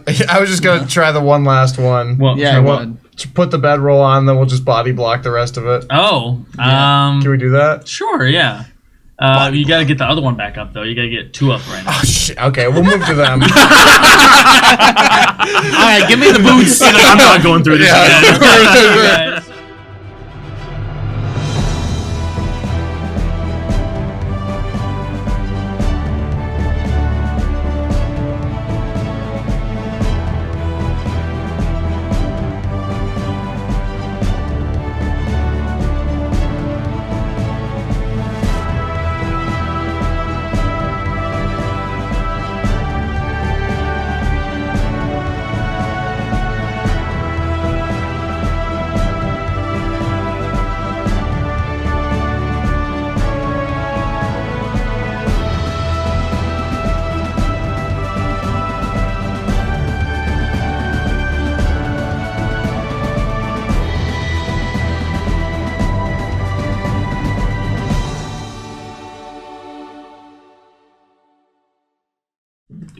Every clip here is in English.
I was just gonna try the one last one. Well, yeah, put the bedroll on, then we'll just body block the rest of it. Oh, can we do that? Sure, yeah. You gotta get the other one back up though. You gotta get 2 up right now. Oh shit. Okay, we'll move to them. Alright, give me the boots. I'm not going through this again.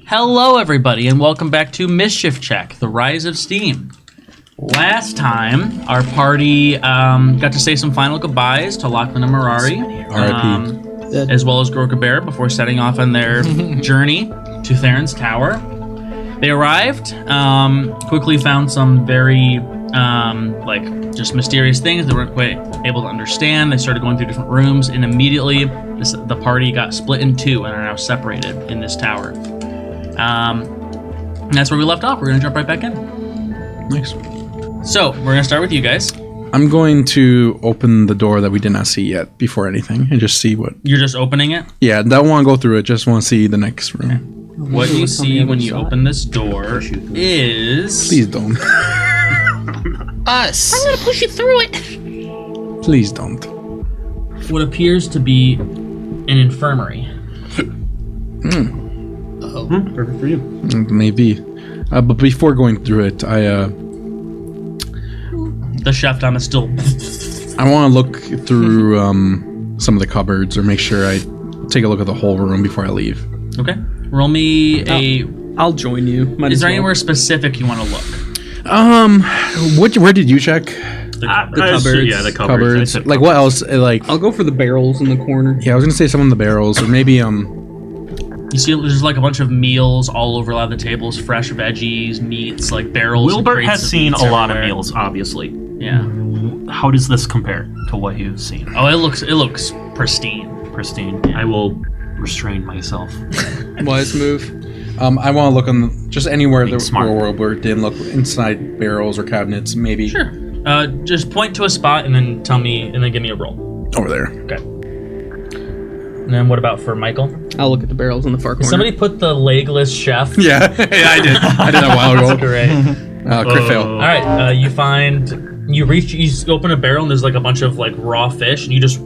Hello, everybody, and welcome back to Mischief Check, The Rise of Steam. Last time, our party got to say some final goodbyes to Lachlan and Mirari, as well as Groka Bear before setting off on their journey to Theron's tower. They arrived, quickly found some very, just mysterious things they weren't quite able to understand. They started going through different rooms, and immediately the party got split in 2 and are now separated in this tower. And that's where we left off. We're going to jump right back in. Nice. So, we're going to start with you guys. I'm going to open the door that we did not see yet before anything and just see what... You're just opening it? Yeah, don't want to go through it. Just want to see the next room. Okay. What you see when you open this door is... Please don't. Us. I'm going to push you through it. Please don't. What appears to be an infirmary. Perfect for you. Maybe. But before going through it, The chef dom is still... I want to look through some of the cupboards or make sure I take a look at the whole room before I leave. Okay. Roll me a... I'll join you. Is there anywhere specific you want to look? Where did you check? The cupboards. Yeah, the cupboards. Like, what else? Like, I'll go for the barrels in the corner. yeah, I was gonna say some of the barrels, or maybe You see, there's like a bunch of meals all over a lot of the tables, fresh veggies, meats, like barrels. Wilbert has seen a lot of meals, obviously. Yeah. How does this compare to what you've seen? Oh, it looks pristine. Pristine. I will restrain myself. Wise move. I want to look on just anywhere Being the smart. world where it didn't look inside barrels or cabinets, maybe. Sure. Just point to a spot and then tell me, and then give me a roll. Over there. Okay. And then what about for Michael? I'll look at the barrels in the far corner. Somebody put the legless chef. Yeah, yeah, I did. I did a while ago. That's great. Crit fail. All right, you open a barrel and there's like a bunch of like raw fish, and you just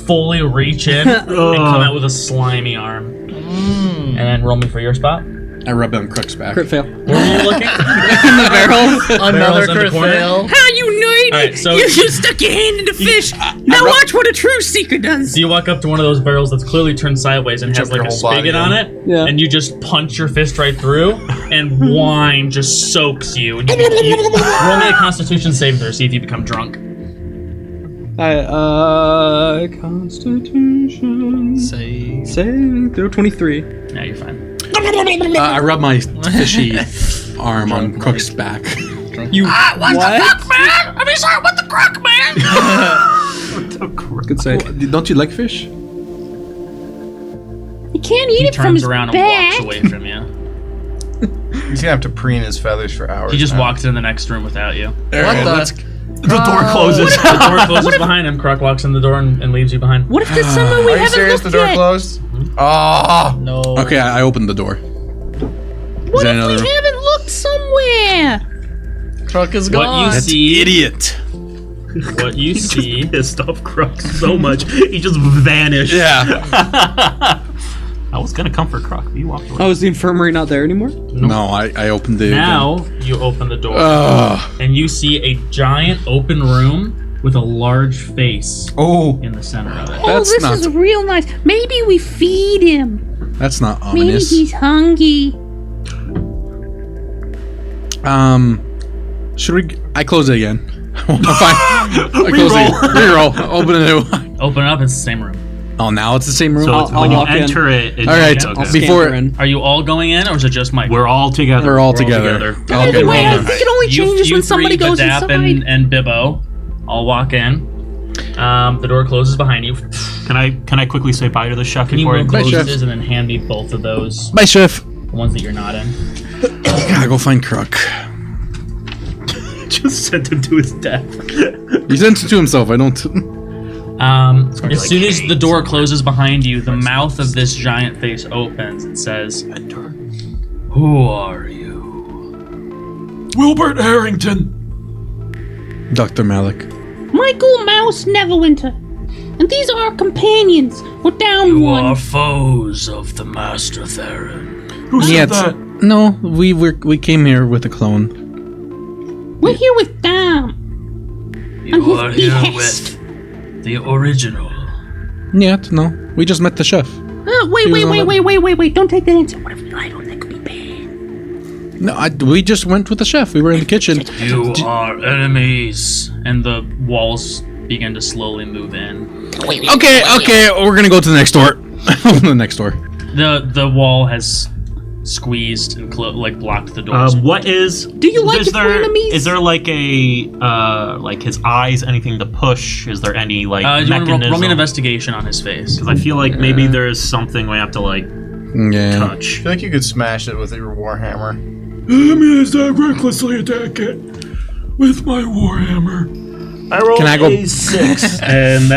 fully reach in and come out with a slimy arm. And then roll me for your spot. I rubbed on Kruck's back. Crit fail. Where were you looking? In the barrels. Another Barrels in the crit corner. fail. How you know? All right, so You stuck your hand in the fish. Now watch what a true seeker does. so you walk up to one of those barrels that's clearly turned sideways and has Jump like your a whole body spigot in. on it, Yeah. and you just punch your fist right through, and wine just soaks you. And you roll me a Constitution save throw, see if you become drunk. Constitution. Save throw 23. Yeah, you're fine. I rubbed my fishy arm on Kruck's back. You what? Kruck Man! Have you saw what the Kruck Man? Good say. Don't you like fish? He can't eat He it from turns his around back. and walks away from you. He's gonna have to preen his feathers for hours. He just now. walks in the next room without you. What the? The door closes. The door closes behind him. Kruk walks in the door and leaves you behind. What if there's someone we Are you haven't serious? looked The door yet? closed? Oh. No. Okay, I opened the door. What there if another- we haven't looked somewhere? Truck is What gone. you see? Idiot. What you see? Pissed off Kruck so much, he just vanished. Yeah. I was gonna come for Kruck, but you walked away. Oh, is the infirmary not there anymore? No, I opened it. Now you open the door Ugh. and you see a giant open room with a large face Oh, in the center of it. Oh, That's this not- is real nice. Maybe we feed him. that's not Maybe ominous. he's hungry. Should we? I close it again. Fine. I close it. Reroll. Open it. Open it up. It's the same room. Oh, now it's the same room. So I'll when you walk in. enter it, All right. okay. Before Scamper in. Are you all going in, or is it just Mike? We're all together. we're all together. Either way, I think it only changes you when somebody three, goes Badap inside. and Bibbo all walk in. The door closes behind you. Can I quickly say bye to the chef Can you before I move close? Chef. closes and then hand me both of those, Bye, chef. the ones that you're not in? Gotta go find Kruck. Just sent him to his death. He sends it to himself. I don't. As soon as the door closes behind you, the mouth of this giant face opens and says, "Who are you?" Wilbert Harrington. Dr. Malik. Michael Mouse Neverwinter. And these are our companions. We're down You one. are foes of the Master Theron. Who said Yet. that? No, we came here with a clone. We're here with Dom. You And his are here behest. with the original. Yet, no. We just met the chef. Wait. He was on Don't take that answer. Whatever you like, that could be bad. No, we just went with the chef. We were in the kitchen. You are enemies. And the walls begin to slowly move in. Okay. We're gonna go to the next door. Open the next door. The wall has squeezed and blocked the doors. What is? Do you like it for enemies? Is there like a like his eyes? Anything to push? Is there any like Do you want to mechanism? roll me an investigation on his face? Because I feel like maybe there's something we have to like Yeah. touch. I feel like you could smash it with your warhammer. As I recklessly attack it with my warhammer. I roll Can I go- a 6, and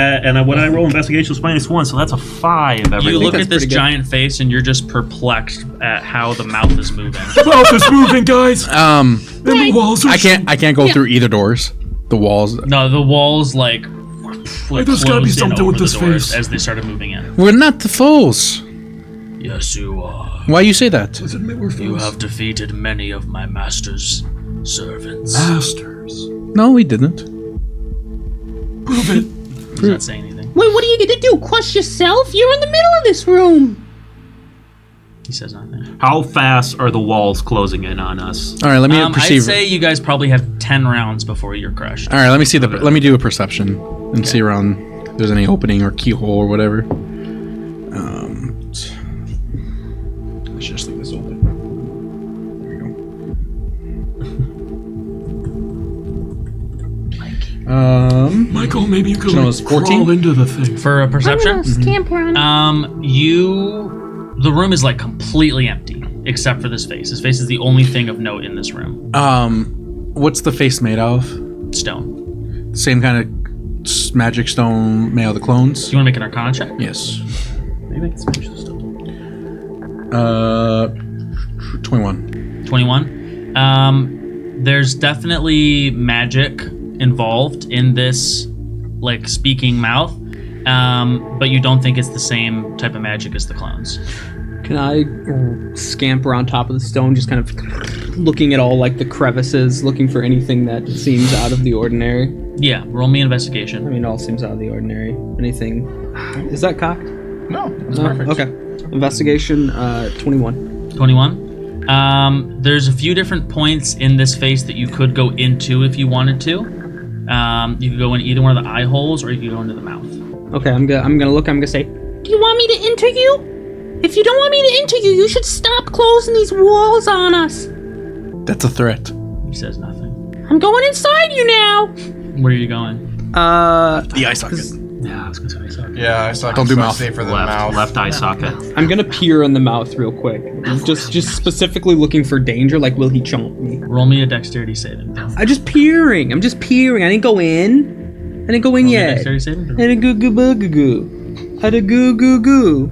when I roll investigation, it's -1, so that's a 5. You look that's at this pretty good. giant face and you're just perplexed at how the mouth is moving. mouth is moving, guys. Um, And the walls are. I can't go through either doors. The walls. No, the walls like there's gotta be closed in something over with the this doors face. as they started moving in. We're not the foes. Yes, you are. Why you say that? You have defeated many of my master's servants. masters. No, we didn't. Prove it. He's not saying anything. Wait, what are you gonna do? Crush yourself? You're in the middle of this room. He says nothing. How fast are the walls closing in on us? All right, let me I'd perceive. say you guys probably have 10 rounds before you're crushed. All right, let me see let me do a perception and see around if there's any opening or keyhole or whatever. Let's just leave this open. There we go. Michael, maybe you could So it was 14? crawl into the thing. For a I'm perception? gonna scamper on. The room is like completely empty except for this face. This face is the only thing of note in this room. What's the face made of? Stone. Same kind of magic stone made of the clones? Do you want to make an Arcana check? Yes. Maybe I can smash the stone. 21. 21. There's definitely magic involved in this, like, speaking mouth, but you don't think it's the same type of magic as the clones. Can I scamper on top of the stone, just kind of looking at all like the crevices, looking for anything that seems out of the ordinary? Yeah, roll me an I investigation. mean, it all seems out of the ordinary. Anything? Is that cocked? No, that's No? perfect. Okay. Investigation, 21. 21. There's a few different points in this face that you could go into if you wanted to. You could go in either one of the eye holes, or you could go into the mouth. Okay, I'm gonna look. I'm gonna say, Do you want me to enter you? If you don't want me to enter you, you should stop closing these walls on us. That's a threat. He says nothing. I'm going inside you now. Where are you going? The eye socket. Yeah, I was gonna say eye socket. Yeah, I saw. Don't do mouth. Safer than Left, mouth. left eye socket. I'm gonna peer in the mouth real quick. Just specifically looking for danger. Like, will he chomp me? Roll me a dexterity saving throw. I'm just peering. I didn't go in. I didn't go in Roll me a yet. dexterity saving throw. Had a goo goo boo goo goo. Had a goo goo goo.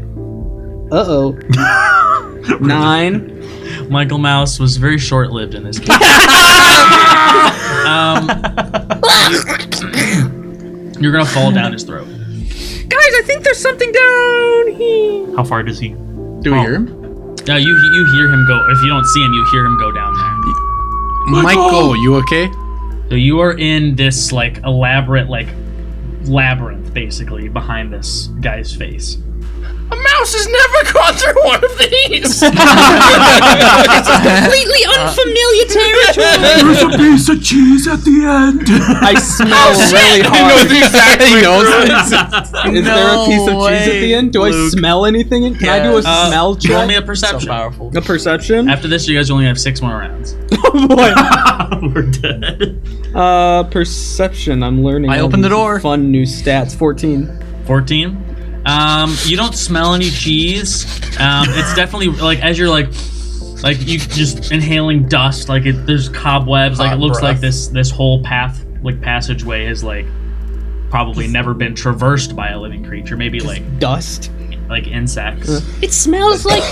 Uh-oh. 9. Michael Mouse was very short-lived in this game. You're gonna fall down his throat. Guys, I think there's something down here. How far does he? Do we hear him? You hear him go. If you don't see him, you hear him go down there. Michael, you okay? So you are in this like elaborate like labyrinth, basically behind this guy's face. A mouse has never gone through one of these. Completely unfamiliar territory. There's a piece of cheese at the end. I smell really hard. He knows. Is there a piece of cheese at the end? Do I smell anything? Can I do a smell check? Roll me a perception. Powerful. A perception? After this, you guys only have 6 more rounds. Oh boy. We're dead. Perception. I'm learning. I all opened the these door. Fun new stats. 14. 14. You don't smell any cheese. It's definitely like as you're like you just inhaling dust. Like there's cobwebs. Like it looks like this whole path, like passageway, has like probably never been traversed by a living creature. Maybe like Dust. like insects. It smells like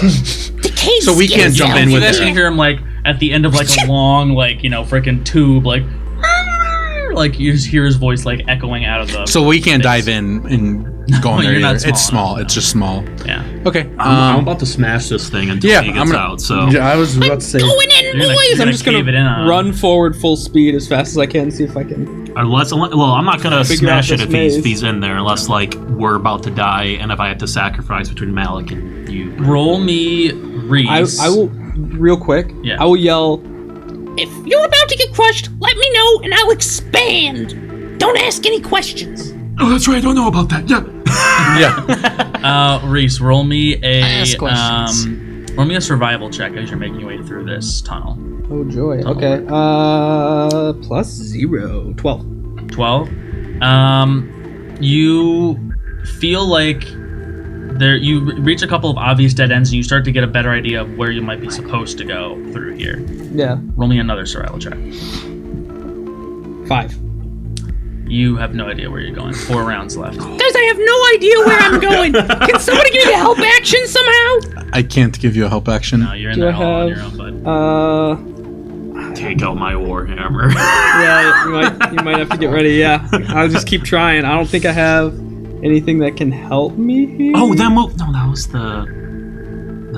decayed So we skin can't jump cells. in You with guys it. can hear him like at the end of like a long freaking tube like you just hear his voice like echoing out of the. So we can't dive in and go in there You're not either. It's small small. enough, It's no. just small. Yeah. Okay. I'm about to smash this thing until yeah, he I'm gets gonna, out. So I was about to say. Going in, You're gonna- boys. you're I'm just gonna cave it in on him. run forward full speed as fast as I can. See if I can. well, I'm not gonna Figure out smash it this if maze. he's in there, unless like we're about to die, and if I have to sacrifice between Malik and you. Roll me Reese. I will real quick. Yeah. I will yell. If you're about to get crushed, let me know and I'll expand. Don't ask any questions. Oh, that's right. I don't know about that. Yeah. Yeah. Reese, roll me ask questions. roll me a survival check as you're making your way through this tunnel. Oh joy. Okay. Plus 0. 12. 12. You feel like you reach a couple of obvious dead ends and you start to get a better idea of where you might be supposed to go through here. Yeah. Roll me another survival check. 5. You have no idea where you're going. 4 rounds left. Guys, I have no idea where I'm going. Can somebody give me a help action somehow? I can't give you a help action. No, you're in Do there I all on have- your own, bud. Take out my warhammer. Yeah, you might have to get ready. Yeah. I'll just keep trying. I don't think I have anything that can help me here. Oh, that move. No, that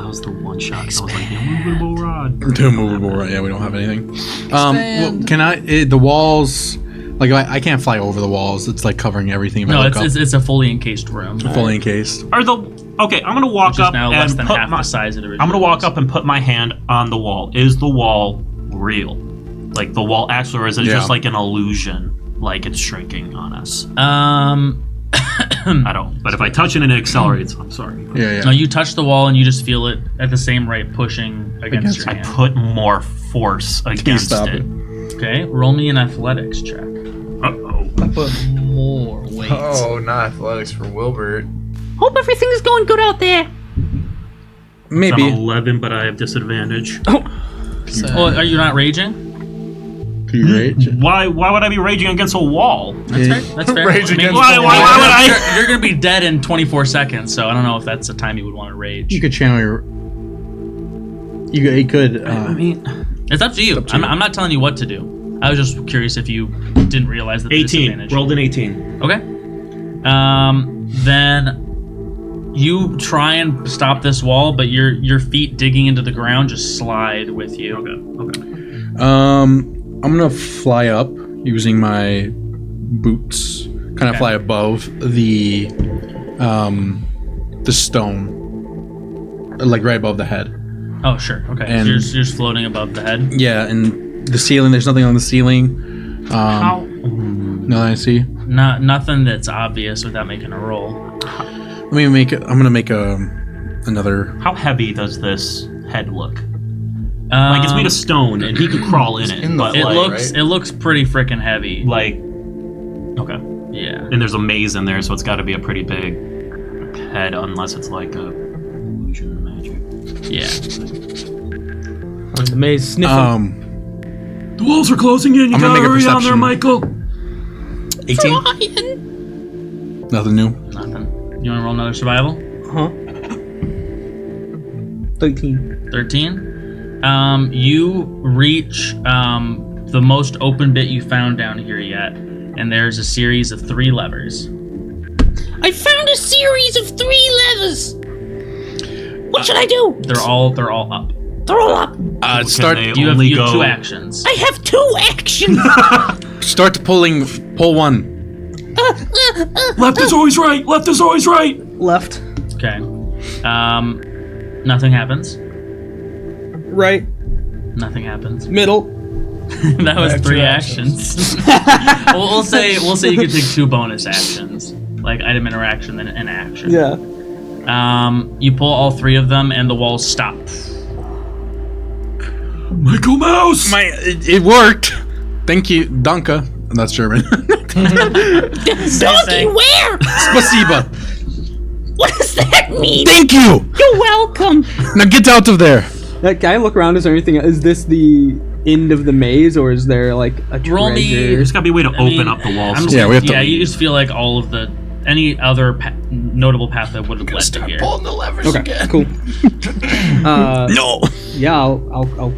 was the one shot. I was like, the immovable rod. The movable, right? Yeah, we don't have anything. Well, can I? The walls. Like I can't fly over the walls. It's like covering everything. If I No, look up, it's a fully encased room. fully encased. Okay, I'm gonna walk Which is up now and less than put half my, the size of the original. I'm gonna walk up and put my hand on the wall. Is the wall real? Like the wall actually, or is it just like an illusion? Like it's shrinking on us? I I don't. But if I touch it and it accelerates, I'm sorry. Yeah, yeah. No, you touch the wall and you just feel it at the same rate pushing against your I hand. put more force against stop it. it. Okay, roll me an athletics check. Uh-oh. Put more weight. Oh, not athletics for Wilbert. Hope everything's going good out there. Maybe. I'm 11, but I have disadvantage. Oh, are you not raging? Can you rage? Why would I be raging against a wall? That's fair. That's fair. Rage against Why would I? You're gonna be dead in 24 seconds, so I don't know if that's the time you would want to rage. You could channel your. You could. I mean, It's up to you. I'm not telling you what to do. I was just curious if you didn't realize that the 18. disadvantage. Rolled an 18. Okay. Then you try and stop this wall, but your feet digging into the ground just slide with you. Okay. I'm gonna fly up using my boots. Kind of fly above the stone, like right above the head. Oh, sure. Okay. And- So you're just floating above the head. Yeah, and the ceiling. There's nothing on the ceiling. How? No, I see. Nothing that's obvious without making a roll. Let me make it. I'm gonna make another. How heavy does this head look? Like it's made of stone, and he could crawl in it. in the but It like, looks pretty freaking heavy. like okay. Yeah. And there's a maze in there, so it's got to be a pretty big head, unless it's like a illusion of magic. Yeah. I'm in the maze sniffing. The walls are closing in. You I'm gonna gotta make a hurry down there, perception. Michael. 18. Nothing new. Nothing. You want to roll another survival? Huh? 13. 13. You reach the most open bit you found down here yet, and there's a series of 3 levers. I found a series of 3 levers. What should I do? They're all up. They're all up. Start. Can they You have only 2 actions. I have 2 actions. Start pulling. Pull one. Left is always right. Left is always right. Left. Okay. Nothing happens. Right. Nothing happens. Middle. That was 3 actions. we'll say you could take 2 bonus actions, like item interaction then an action. Yeah. You pull all 3 of them, and the walls stop. Michael Mouse! It worked. Thank you, Danke. That's German. Donkey, where? Spasiba. What does that mean? Thank you. You're welcome. Now get out of there. Can I look around? Is there anything? Is this the end of the maze, or is there like a Roll me- treasure? There's gotta be a way to open up the walls. Yeah, we have to- you just feel like all of any other notable path that would have led to here. Pulling the levers Okay, again. cool. No. Yeah, I'll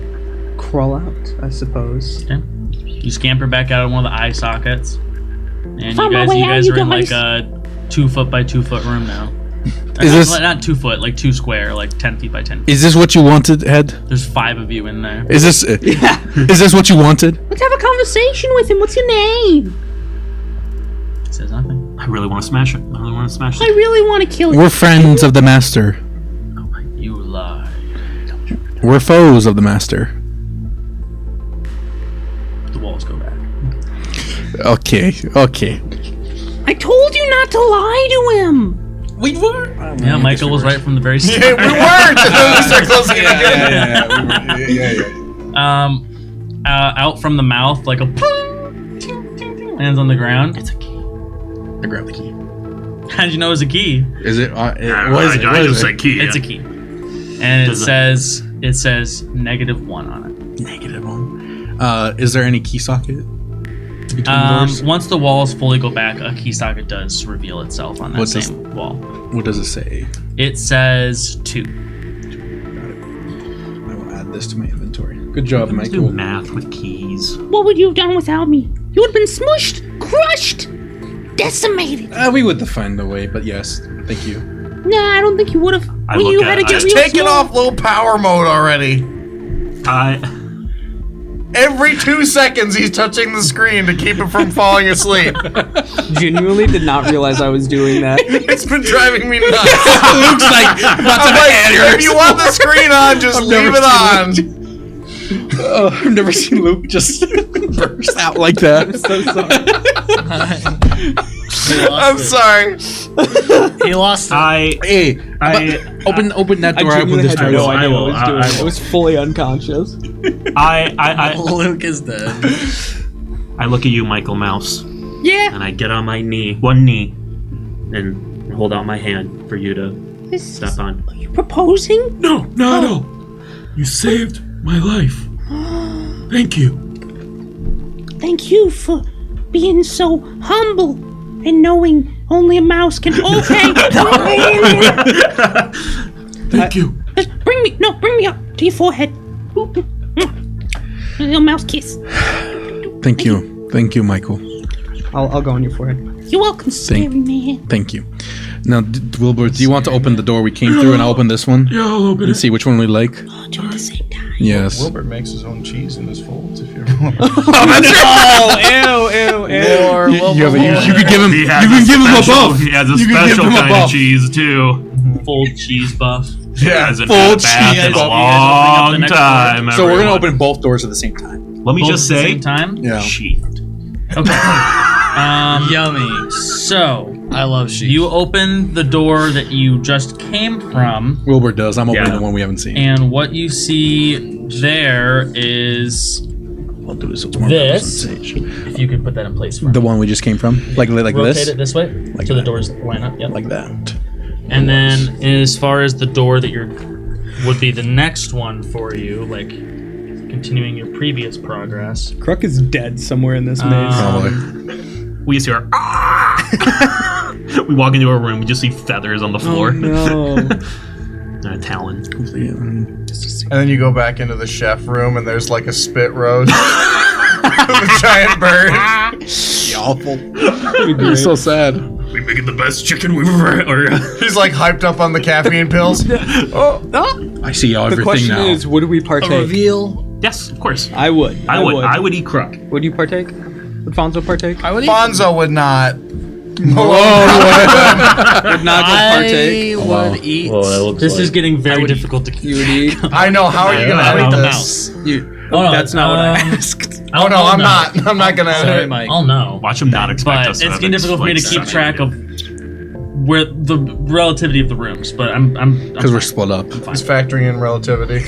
crawl out, I suppose. Okay. You scamper back out of one of the eye sockets, and Found my way you out, guys you are in guys. like a 2 foot by 2 foot room now. Is this- not 2 foot, like 2 square, like 10 feet by 10 feet. Is this what you wanted, Ed? There's 5 of you in there. Is this? Is this what you wanted? Let's have a conversation with him. What's your name? It says nothing. I really want to smash it. I really want to smash I it. really want to kill you. We're friends of the master. You lie. We're foes of the master. The walls go back. Okay. I told you not to lie to him. We were. Yeah, Michael was right from the very start. Yeah, we weren't. We start closing it again. Out from the mouth, like a lands on the ground. It's a key. I grab the key. How'd you know it was a key? Is it? I just said key. It's a key, and it says -1 on it. -1. Is there any key socket between the doors? Once the walls fully go back, a key socket does reveal itself on that What's this? same wall. What does it say? It says 2. I will add this to my inventory. Good job, Do Michael. math with keys. What would you have done without me? You would have been smushed, crushed, decimated. We would have found a way, but yes, thank you. Nah, I don't think you would have. I When look you at- had to I get just real Take it small. off low power mode already. Every 2 seconds, he's touching the screen to keep it from falling asleep. Genuinely did not realize I was doing that. It's been driving me nuts. Luke's like, I'm like, if you want the screen on, just leave it on. I've never seen Luke just burst out like that. So sorry. I'm sorry. He lost it. Hey, open that door. I open genuinely this had door. no idea I will, what I was I doing. will. I was fully unconscious. Luke is dead. I look at you, Michael Mouse, Yeah. and I get on my knee, one knee, and hold out my hand for you to This step on. Are you proposing? No, not at all. You saved my life. Thank you. Thank you for being so humble and knowing only a mouse can. Okay. Thank you. Just bring me up to your forehead. A little mouse kiss. Thank you, Michael. I'll go on your forehead. You're welcome, scary man. Thank you. Now, Wilbur, do you want to open the door we came through, and I'll open this one Yeah, I'll open and it. see which one we like? Oh, do it at the same time. Yes. Wilbert makes his own cheese in his folds, if you're Oh, ew. You could give him. You can give him a buff. He has a You can give special him a kind buff. of cheese too. Full cheese buff. Yeah, Hasn't full had a bath cheese in a buff. You guys opening up the long next time. So we're gonna everyone. open both doors at the same time. Let me Both just at the say, same time. Yeah. sheathed. Okay. Yummy. So I love sheep. you open the door that you just came from, Wilbur does. I'm opening Yeah. the one we haven't seen. and what you see there is, I'll do this so it's more This- representation. if you could put that in place for me. The one we just came from, like Rotate this, it this way, Like so the that. doors line up. Yep. like that. And then as far as the door that would be the next one for you, like continuing your previous progress. Kruck is dead somewhere in this maze. Probably. We just hear. We walk into a room. We just see feathers on the floor. Oh, no. And a talon. And then you go back into the chef room, and there's like a spit roast of a giant bird. Awful. You're so sad. We making the best chicken we've ever had. Or, He's like hyped up on the caffeine pills. I see The everything question now. is, would we partake? Reveal. yes, of course. I would. I would. I would eat Kruck. Would you partake? Would Fonzo partake? I would eat. Bonzo would not. Would not go partake. I would eat. Well, that looks This like... is getting very difficult to keep. You would eat. I know. How are you I gonna don't edit know. this? That's not what I asked. Oh no, I'm not. I'm not gonna edit Sorry, it. Mike. I'll know. Watch him not expect But us. it's getting difficult for me to keep track of where the relativity of the rooms. But I'm Because we're split up. He's factoring in relativity.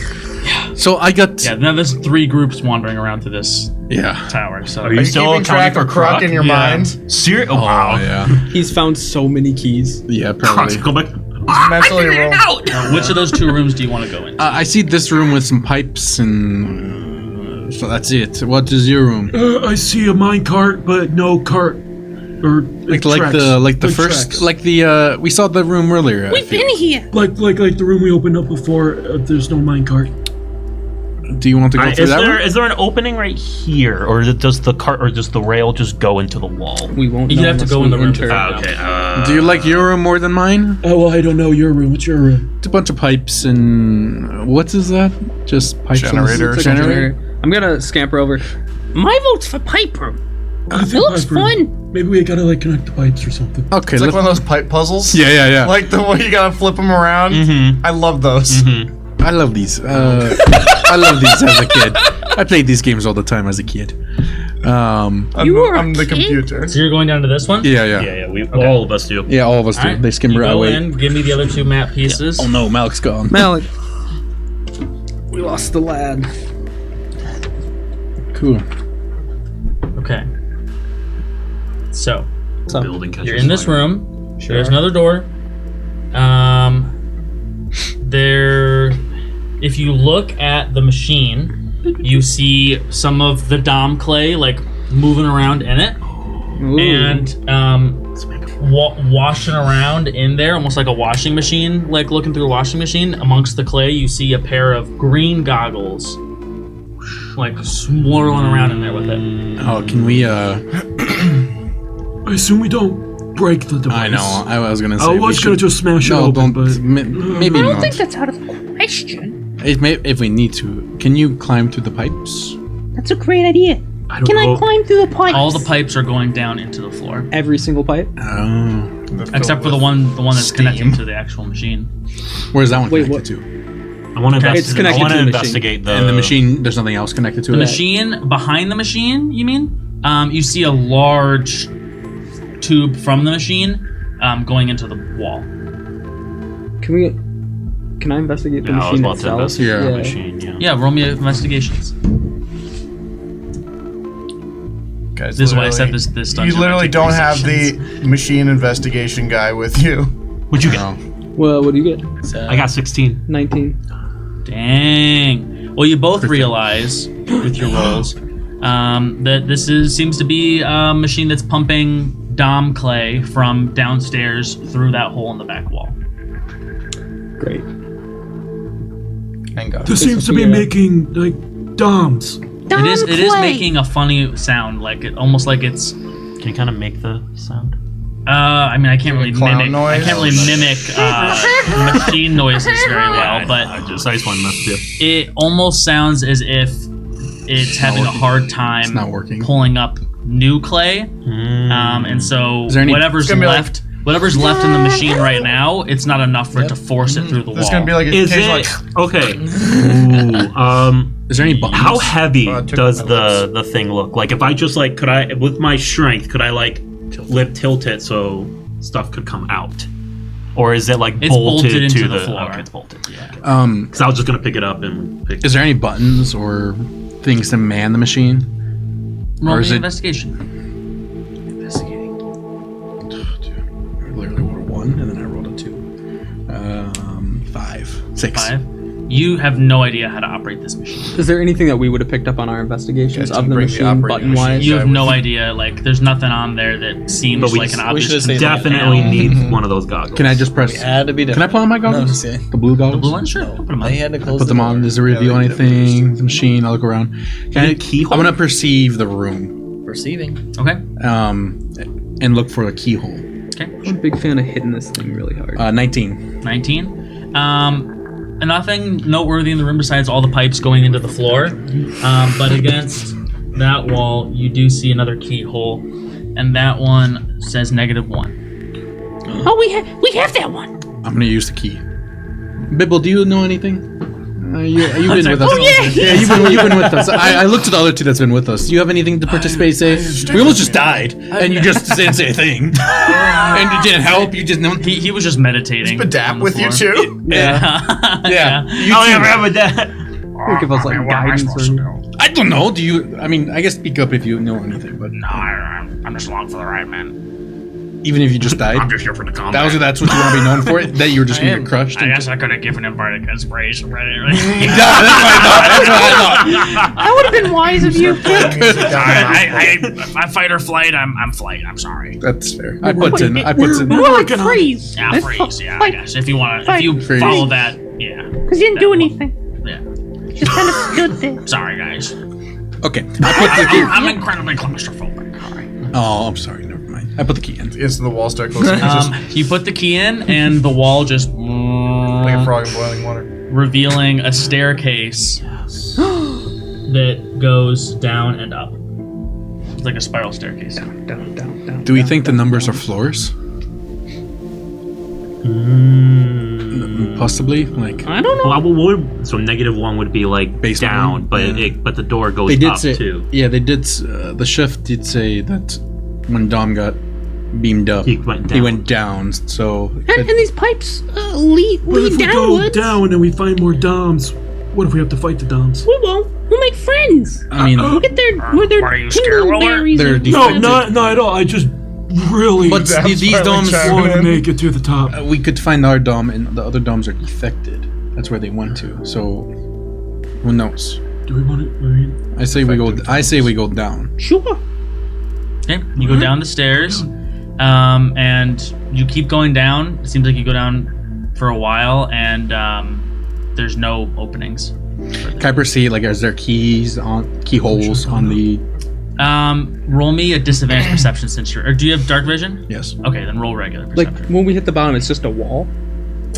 So I got. Yeah, now there's 3 groups wandering around through this Yeah. tower. So Are Are you still keeping track accounting of for Kruck in your mind? Serious? Oh, Oh, wow. yeah. He's found so many keys. Yeah, Kruck, probably. go back. Mentally roll. which of those 2 rooms do you want to go into? I see this room with some pipes and. So that's it. What is your room? I see a minecart, but no cart. Or Like tracks. the first tracks. like the we saw the room earlier. I We've feel. been here. like the room we opened up before. There's no minecart. Do you want to go through Is that room? there an opening right here, or does the cart or does the rail just go into the wall? We won't. You know have to unless go we in the room enter. to find out. Okay. Do you like your room more than mine? Oh, well, I don't know your room. What's your room? It's a bunch of pipes and what is that? Just pipes. and- Generator. It's like a Generator. generator. I'm gonna scamper over. My vote's for pipe room. I think It looks Piper- fun. Maybe we gotta like connect the pipes or something. Okay. It's like let's- one of those pipe puzzles. yeah. Like the way you gotta flip them around. I love those. I love these. I love these as a kid. I played these games all the time as a kid. You were a I'm the kid? computer. So you're going down to this one? Yeah. Yeah, we all of us do. Yeah, all of us do. All right. They skim You right go away. in, give me the other 2 map pieces. Oh no, Malik's gone. Malik. We lost the lad. Cool. Okay. So, Building catches you're in this fire. room. There's another door. There, if you look at the machine, you see some of the Dom clay like moving around in it, Ooh. and washing around in there, almost like a washing machine, like looking through a washing machine. Amongst the clay, you see a pair of green goggles, like swirling around in there with it. Oh, can we? I assume we don't break the device. I know. I was gonna say. I we was gonna should- just smash it No, open, don't. but Maybe I don't not. think that's out of the question. If we need to, can you climb through the pipes? That's a great idea. I don't Can know. I climb through the pipes? All the pipes are going down into the floor, Every single pipe. Oh, except for the one that's steam. connecting to the actual machine. where's that one Wait, connected to? I want to It's connected to the machine. investigate the And the machine, there's nothing else connected to The it. machine behind the machine, you mean? You see a large tube from the machine going into the wall. Can I investigate the Yeah, I was machine about to itself? investigate Yeah. the machine. Yeah. Yeah, roll me investigations. Guys, This is why I said literally- this You dungeon literally might take don't 3 have sessions. the machine investigation guy with you. What'd you get? No. Well, what do you get? I got 16. 19. Dang. Well, you both realize with your rolls that this seems to be a machine that's pumping Dom clay from downstairs through that hole in the back wall. Great. Thank God. this seems to be Yeah. making like DOMs. Dom It is clay. making a funny sound, like it almost like it's. Can you kind of make the sound? I mean, I can't really Clown mimic. noise? I can't really mimic machine noises very well, but I just want to mess with you. it almost sounds as if it's having a hard time not working. pulling up new clay. And so Is there any- whatever's It's gonna be like- left, whatever's left in the machine right now, it's not enough for it to force it through the There's wall. gonna be like a Is occasional, it okay? Ooh, Is there any buttons? how heavy I took does my the thing look? Like if I just like could I with my strength could I like tilt it so stuff could come out, or is it like It's bolted into to the floor. Okay, it's bolted. Yeah. Um, So I was just gonna pick it up and pick. is there any buttons or things to man the machine? Roll or me is an it- investigation. I literally rolled a 1 and then I rolled a 2. 5. 6. 5. You have no idea how to operate this machine. Is there anything that we would have picked up on our investigations Yeah, of the bring the machine, operating button-wise? machine. You have Yeah, no we- idea. Like, there's nothing on there that seems But we like an just- obvious. should've saved control Definitely panel. need one of those goggles. Can I just press? We had to be Can I different. put on my No, goggles? just kidding. The blue goggles? The blue one, sure. Put them on. They had to close Put them the on. door. Does it reveal Yeah, they anything? The machine. I look around. Can I, keyhole? I'm gonna perceive the room. Perceiving. Okay. And look for a keyhole. Okay. I'm a big fan of hitting this thing really hard. 19. 19. And nothing noteworthy in the room besides all the pipes going into the floor. But against that wall, you do see another keyhole and that one says -1. Oh, we have that one. I'm gonna use the key. Bibble, do you know anything? You've been with us. Oh, yeah. You've been with us. I looked at the other two that's been with us. Do you have anything to participate? Say, we almost just died, and you just didn't say a thing, and you didn't help. You just know. He was just meditating. Adapt with you floor. too. Yeah. Oh, yeah, remember that. Give us like guidance or I don't know. Do you? I mean, I guess speak up if you know anything. But No, I'm just along for the ride, man. even if you just died, I'm just here for the combat. that's what you want to be known for. That you were just gonna get crushed. I guess I could have given him bardic inspiration. Right? Yeah, that's what I thought. That would have been wise of you. I fight or flight. I'm flight. I'm sorry. That's fair. I puts in. More like freeze. Yeah, freeze. Yeah, I guess if you want to, if you Freeze. follow that, yeah. Because you didn't do anything. Yeah. Just kind of stood there. Sorry, guys. Okay. I put the key. I'm incredibly claustrophobic. All right. Oh, I'm sorry. Never mind. I put the key in. Instant the walls start closing. It's just You put the key in, and the wall just like a frog in boiling water. revealing a staircase that goes down and up. It's like a spiral staircase. down. Do we think the numbers are floors? Possibly. Like I don't know. Well, so -1 would be like Basement down, one? but Yeah. but the door goes they did up say. too. Yeah, they did. The chef did say that when Dom got beamed up, He went down. He went down. So And these pipes lead But if we downwards. go down and we find more Doms, what if we have to fight the Doms? We won't. We'll make friends. I mean, We'll get their What are you, berries. they're and- No, not at all. I just really but these doms. want to make it to the top. We could find our dom, and the other doms are defected. That's where they went to. So who knows? Do we want to? I mean, I say we go. I say we go down. Sure. Okay, you go down the stairs, and you keep going down. It seems like you go down for a while, and there's no openings. Kuiper, see, like, is there keyholes on the? Roll me a disadvantage perception since you're. Or do you have dark vision? Yes. Okay, then roll regular Like perception. when we hit the bottom, it's just a wall,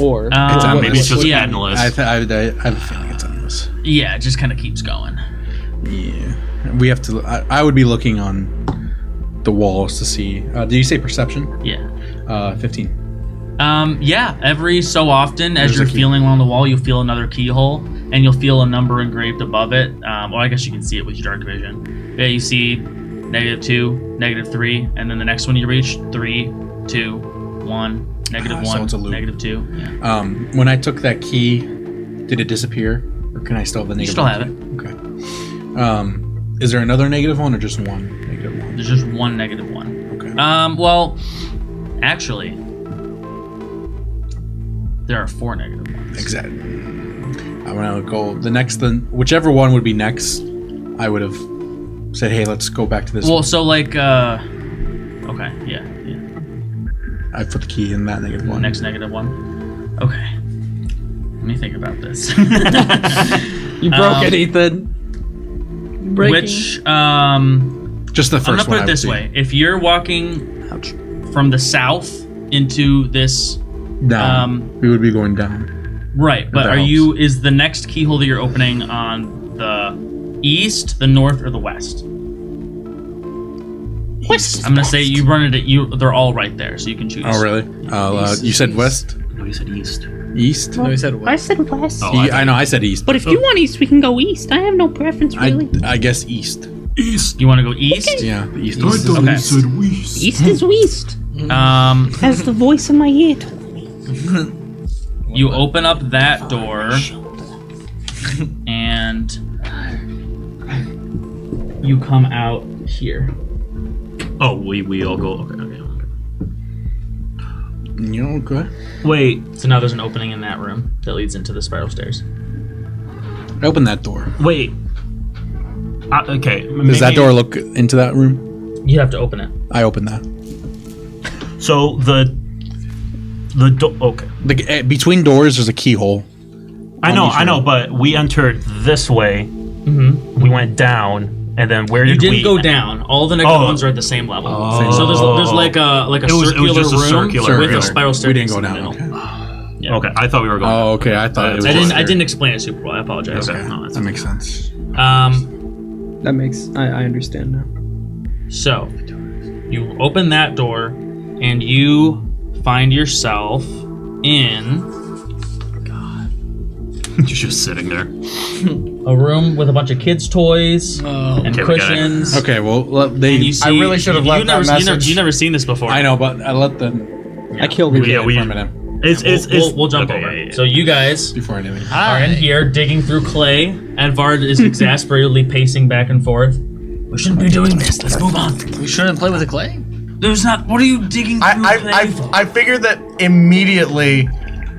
or It's Um, endless. Maybe it's just Yeah. endless. I have a feeling it's endless. Yeah, it just kind of keeps going. Yeah, we have to. I would be looking on the walls to see. Did you say perception? Yeah. 15. Yeah, every so often, as There's you're a key. feeling along the wall, you'll feel another keyhole, and you'll feel a number engraved above it. Or I guess you can see it with your dark vision. Yeah, you see -2, -3, and then the next one you reach 3, 2, 1, -1, So it's a loop. -2. Yeah. When I took that key, did it disappear, or can I still have the negative? still one have key? Okay. Is there another -1 or just one -1? There's just one -1. Okay. Well, actually, there are 4 -1s. Exactly. I want to go the next. Whichever one would be next, I would have said, "Hey, let's go back to this." Well, one. so like, okay, yeah. I put the key in that -1. Next -1. Okay. Let me think about this. you broke it, Ethan. Which, Just the I'm first gonna one. put I it would this see. way: if you're walking from the south into this, Down. We would be going down. right? But that are helps. you? Is the next keyhole that you're opening on the east, the north, or the west? West. I'm gonna say you run it at you. They're all right there, so you can choose. Oh, really? You said west, No, you said east. east. No, he said I said west. Oh, I know. I said east. But if you want east, we can go east. I have no preference, really. I guess east. east. You want to go east? Yeah, the east. I thought Okay. you said west. East is west, as the voice in my ear told me. You open up that door, and you come out here. Oh, we all go. Okay. You know, okay. Wait, So now there's an opening in that room that leads into the spiral stairs. I opened that door. wait. Okay. Does that door look into that room? You have to open it. I opened that. So the door. Okay. Between doors, there's a keyhole. I know, each room. but we entered this way. Mm-hmm. We went down, and then where You did didn't we go down. All the next Oh. ones are at the same level. Oh. So there's like a It was circular just a room circular with room. a spiral We staircase didn't go in the down. middle. Okay. Yeah. Okay, I thought we were going. Oh, okay. I thought it was. I just didn't explain it super well. I apologize. Okay. Okay. No, that's That makes sense. That makes I understand now. So You open that door, and you find yourself in You're just sitting there. a room with a bunch of kids' toys and Okay, we got it. cushions. Okay, well, And you see, I really should have left that message. You've never seen this before. I know, but I let them. I killed the Yeah, kid. we. for a minute We'll jump okay, over. yeah. So you guys before anything. are in here digging through clay. Edvard is exasperately pacing back and forth. We shouldn't be doing this. Let's move on. We shouldn't play with the clay. There's not. What are you digging through clay for? I figured that immediately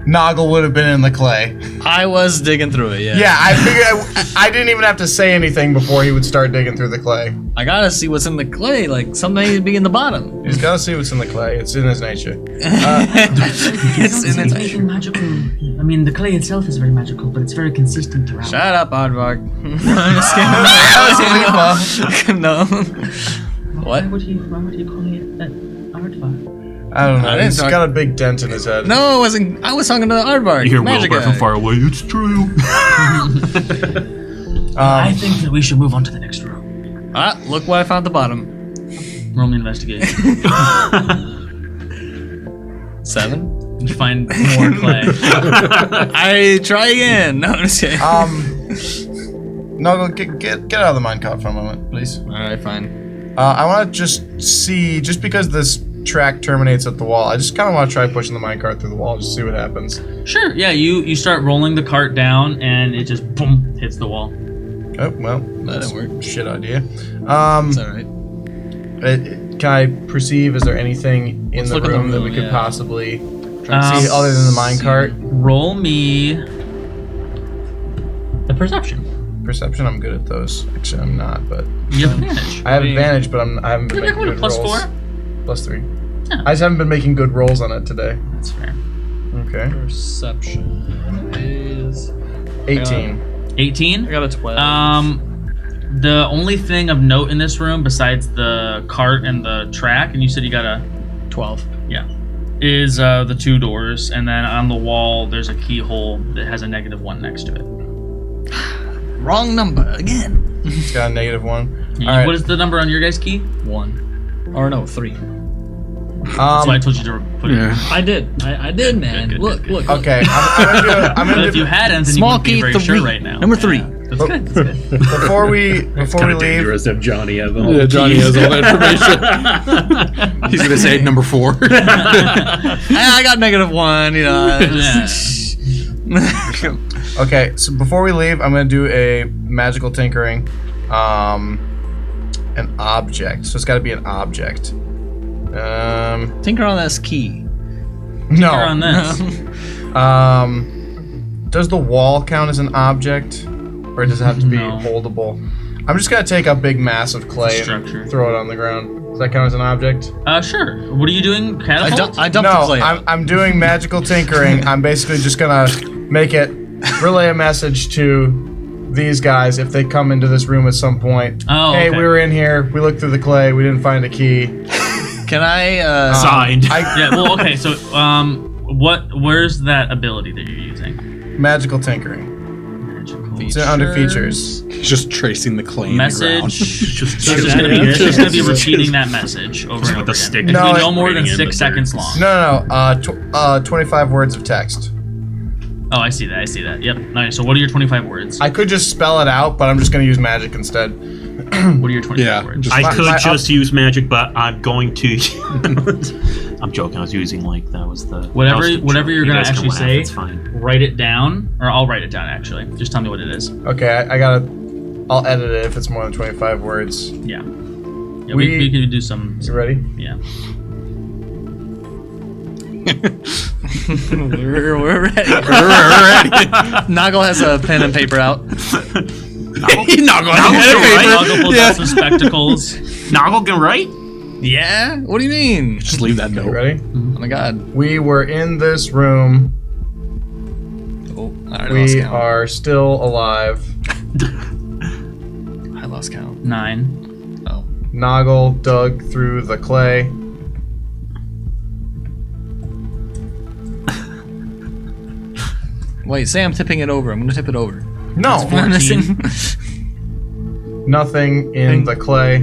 Noggle would have been in the clay. I was digging through it, yeah. Yeah, I figured I didn't even have to say anything before he would start digging through the clay. I gotta see what's in the clay. Like, something needs to be in the bottom. He's got to see what's in the clay. It's in his nature. It's in its Anything magical. I mean, the clay itself is very magical, but it's very consistent around. Shut up, Aardvark. I'm just kidding. No. Why would he call it that Aardvark? I don't know. I didn't He's talk- got a big dent in his head. No, I wasn't. I was talking to the Aardvark. You hear Magic Wilbur guy. from far away. It's true. I think that we should move on to the next room. Ah, look what I found at the bottom. Roll me investigation. 7. You find more clay. I try again. No, I'm just kidding. Noggle, get out of the minecart for a moment, please. Alright, fine. I want to just see, just because this track terminates at the wall, I just kind of want to try pushing the minecart through the wall, just see what happens. Sure. Yeah. You start rolling the cart down, and it just boom hits the wall. Oh, well, That that's didn't work. a shit idea. It's alright. Can I perceive, is there anything in Let's the look at the room that we room, could yeah. possibly try to see other than the minecart? Roll me the perception. Perception, I'm good at those. Actually, I'm not, but You have advantage. I have advantage, but I haven't been You're making making a good plus rolls. 4. +3. Yeah. I just haven't been making good rolls on it today. That's fair. Okay. Perception is. 18. 18. I got a 12. The only thing of note in this room, besides the cart and the track, and you said you got a 12. is the 2 doors, and then on the wall there's a keyhole that has a -1 next to it. Wrong number again. It's got a -1. All right. What is the number on your guys' key? 1. Or no, 3. That's why I told you to put it. I did. I did, man. Good, look, good. look. Okay, I'm But gonna if you hadn't, then Small you wouldn't be key very 3. sure right now. Number 3. Yeah. That's good. That's good. before we Kind of leave. dangerous to have Johnny have all Yeah, the Johnny keys. has all that information. He's gonna say number 4. I got -1. You know. Okay, so before we leave, I'm gonna do a magical tinkering, an object. So it's got to be an object. Tinker on this key. No. Here on this. Does the wall count as an object, or does it have to be No. holdable? I'm just gonna take a big mass of clay Structure. and throw it on the ground. Does that count as an object? Sure. What are you doing? Catapult? I dumped the No, clay. I'm doing magical tinkering. I'm basically just gonna make it relay a message to these guys if they come into this room at some point. Oh, Hey, okay. we were in here. We looked through the clay. We didn't find a key. Can I? Signed. Yeah. Well, okay. So, where's that ability that you're using? Magical tinkering. Magical. It's under features. He's just tracing the clay Message. Just So it's just gonna be, Yeah. it's just gonna be repeating that message over and With over the again. stick. It's No, gonna be no it- more than Reading it, 6 but they're- seconds long. No. 25 words of text. Oh, I see that. I see that. Yep. Nice. So, what are your 25 words? I could just spell it out, but I'm just gonna use magic instead. What are your 25 Yeah, words? just I My- could my- just use magic, but I'm going to. I'm joking. I was using that was the Whatever- that was the whatever joke. you're You gonna guys can actually laugh, say. It's fine. Write it down, or I'll write it down. Actually, just tell me what it is. Okay, I'll edit it if it's more than 25 words. Yeah. Yeah. We- We could do some. You ready? Yeah. we're ready. We're ready. Noggle has a pen and paper out. Noggle pulls out some spectacles. Noggle can write. Yeah. What do you mean? just leave that You note. ready? Oh my god. We were in this room. Oh, I already lost We count. are still alive. I lost count. 9. Oh. Noggle dug through the clay. Wait, say I'm tipping it over. I'm gonna tip it over. No, 14. nothing in the clay.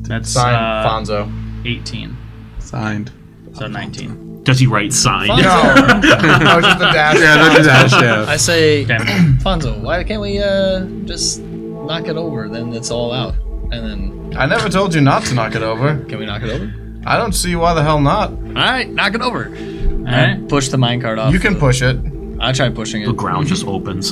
That's Signed, Fonzo. 18. Signed. So 19. Does he write sign? No, no, just the dash. Yeah, that's a dash. Yeah. I say, Okay. Fonzo, why can't we just knock it over? Then it's all out. And then, I never told you not to knock it over. can we knock it over? I don't see why the hell not. All right, knock it over. All right. Push the minecart off. You can push it. I try pushing it. The ground just opens.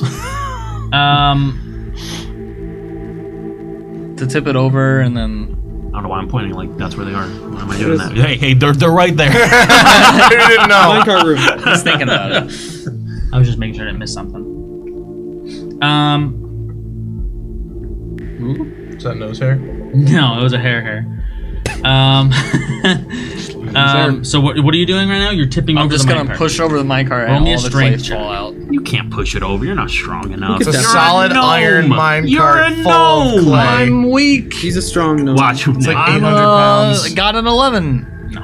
To tip it over and then. I don't know why I'm pointing like that's where they are. Why am I doing that? Hey, they're right there. You didn't know. Minecart room. Just thinking about it. I was just making sure I didn't miss something. Is that nose hair? No, it was a hair. So what are you doing right now? You're tipping I'm over just the gonna minecart. push over the minecart Roll and me a all the strength plates check. fall out. You can't push it over. You're not strong enough. It's a You're a solid gnome. iron mine You're cart a full of gnome. clay. I'm weak. He's a strong gnome. Watch him. It's like now. 800 pounds. Got an 11. No.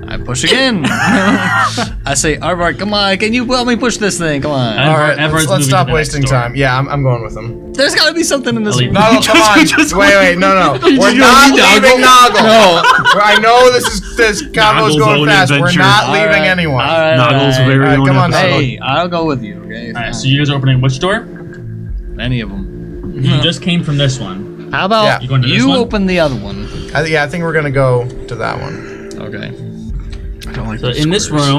I push again. I say, Arvar, come on, can you help me push this thing? Come on. All right, Everyone's let's moving stop to the next wasting door. time. Yeah, I'm going with him. There's gotta be something in this. I'll leave. Noggle, come on. Wait, no. We're not leaving Noggle. No. I know this combo's Noggle's going own fast. We're adventure. not All leaving right. anyone. All right, Noggle's all right. very All right, own come on, episode. Hey, I'll go with you, okay? All right, so you guys are opening which door? Any of them. You just came from this one. How about Yeah. You going to this you one? open the other one? I think we're gonna go to that one. Okay. I don't like So those in this squares.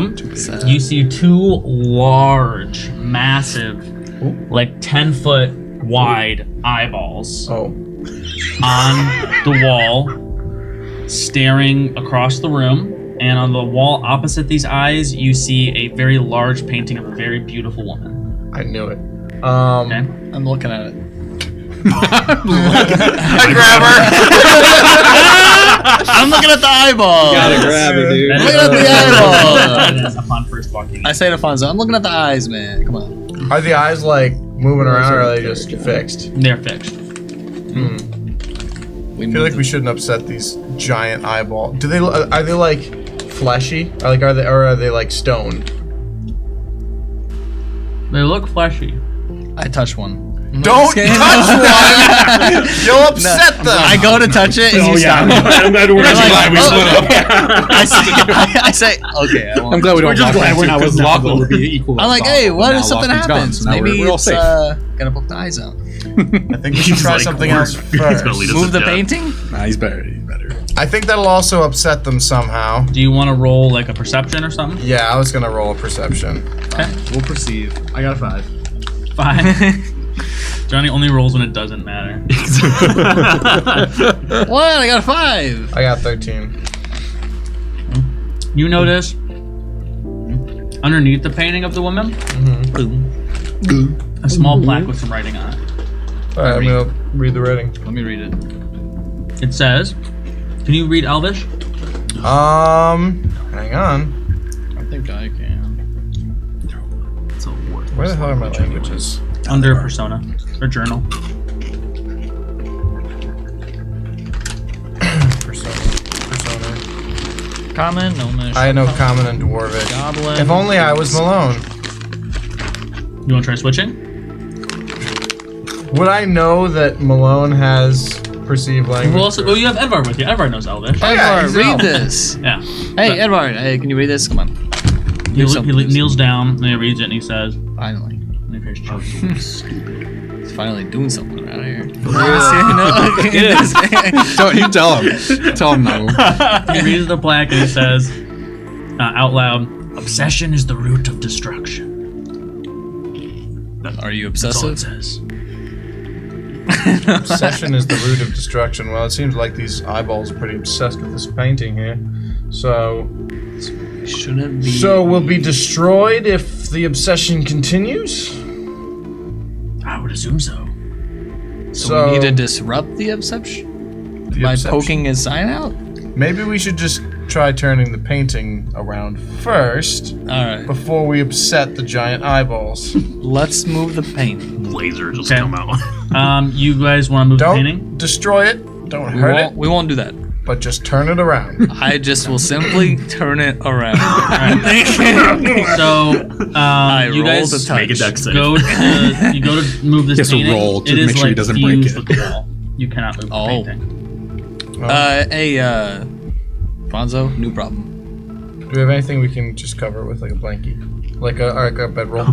room, you see two large, massive, like 10-foot wide eyeballs Oh. on the wall, staring across the room. And on the wall opposite these eyes, you see a very large painting of a very beautiful woman. I knew it. Okay. I'm looking at it. I grab her. I'm looking at the eyeball. Gotta grab it, dude. That Look at the that eyeball. is upon first walking. I say to Fonzo, I'm looking at the eyes, man. Come on. Are the eyes like moving around, or are they just fixed? They're fixed. We I feel like we shouldn't upset these giant eyeball. Do they? Are they like fleshy? Are they like stone? They look fleshy. I touch one. Don't touch one. You'll upset them. I go to touch it, and you stop me. I'm glad we're actually glad we split up. I say, okay. I won't. I'm glad we don't. just glad we're not with Lachlan. Would be equal. I'm like, hey, what if something happens? Maybe we're all it's safe. gonna poke the eyes out. I think we should try something else first. Move the painting. Nah, he's better. He's better. I think that'll also upset them somehow. Do you want to roll like a perception or something? Yeah, I was gonna roll a perception. We'll perceive. I got a 5. 5. Johnny only rolls when it doesn't matter. What? I got a 5. I got 13. You notice underneath the painting of the woman, a small plaque with some writing on it. All right, I'm gonna read the writing. Let me read it. It says, "Can you read Elvish?" Hang on. I think I can. Where the hell are my languages? Under persona or journal. Persona. Common, Gnomish. I know Common and Dwarvish. Goblin. If only I was Malone. You want to try switching? Would I know that Malone has perceived language? Well, you have Edvard with you. Edvard knows Elvish. Oh, yeah, Edvard, he's read an elf. this. Yeah. Hey, Edvard. Hey, can you read this? Come on. He something. kneels down and he reads it and he says, Finally. and he hears chokes. He's finally doing something around here. You tell him. Tell him no. He reads the plaque and he says out loud, "Obsession is the root of destruction." Are you That's all it obsessive? says. Obsession is the root of destruction. Well, it seems like these eyeballs are pretty obsessed with this painting here. So Shouldn't be. we'll be destroyed if the obsession continues? I would assume so. So we need to disrupt the obsession by poking his sign out? Maybe we should just try turning the painting around first Alright. before we upset the giant eyeballs. Let's move the painting. Laser just Okay. come out. You guys want to move the painting? Don't destroy it, don't hurt it, We won't do that. but just turn it around. I just will simply turn it around. So, you roll guys the touch. Make a dex save. go to move this He has to painting. roll to It is make sure he like doesn't break fused it. with the wall. You cannot move the Oh. painting. Hey, Fonzo, new problem. Do we have anything we can just cover with, like a blankie? Like a bedroll?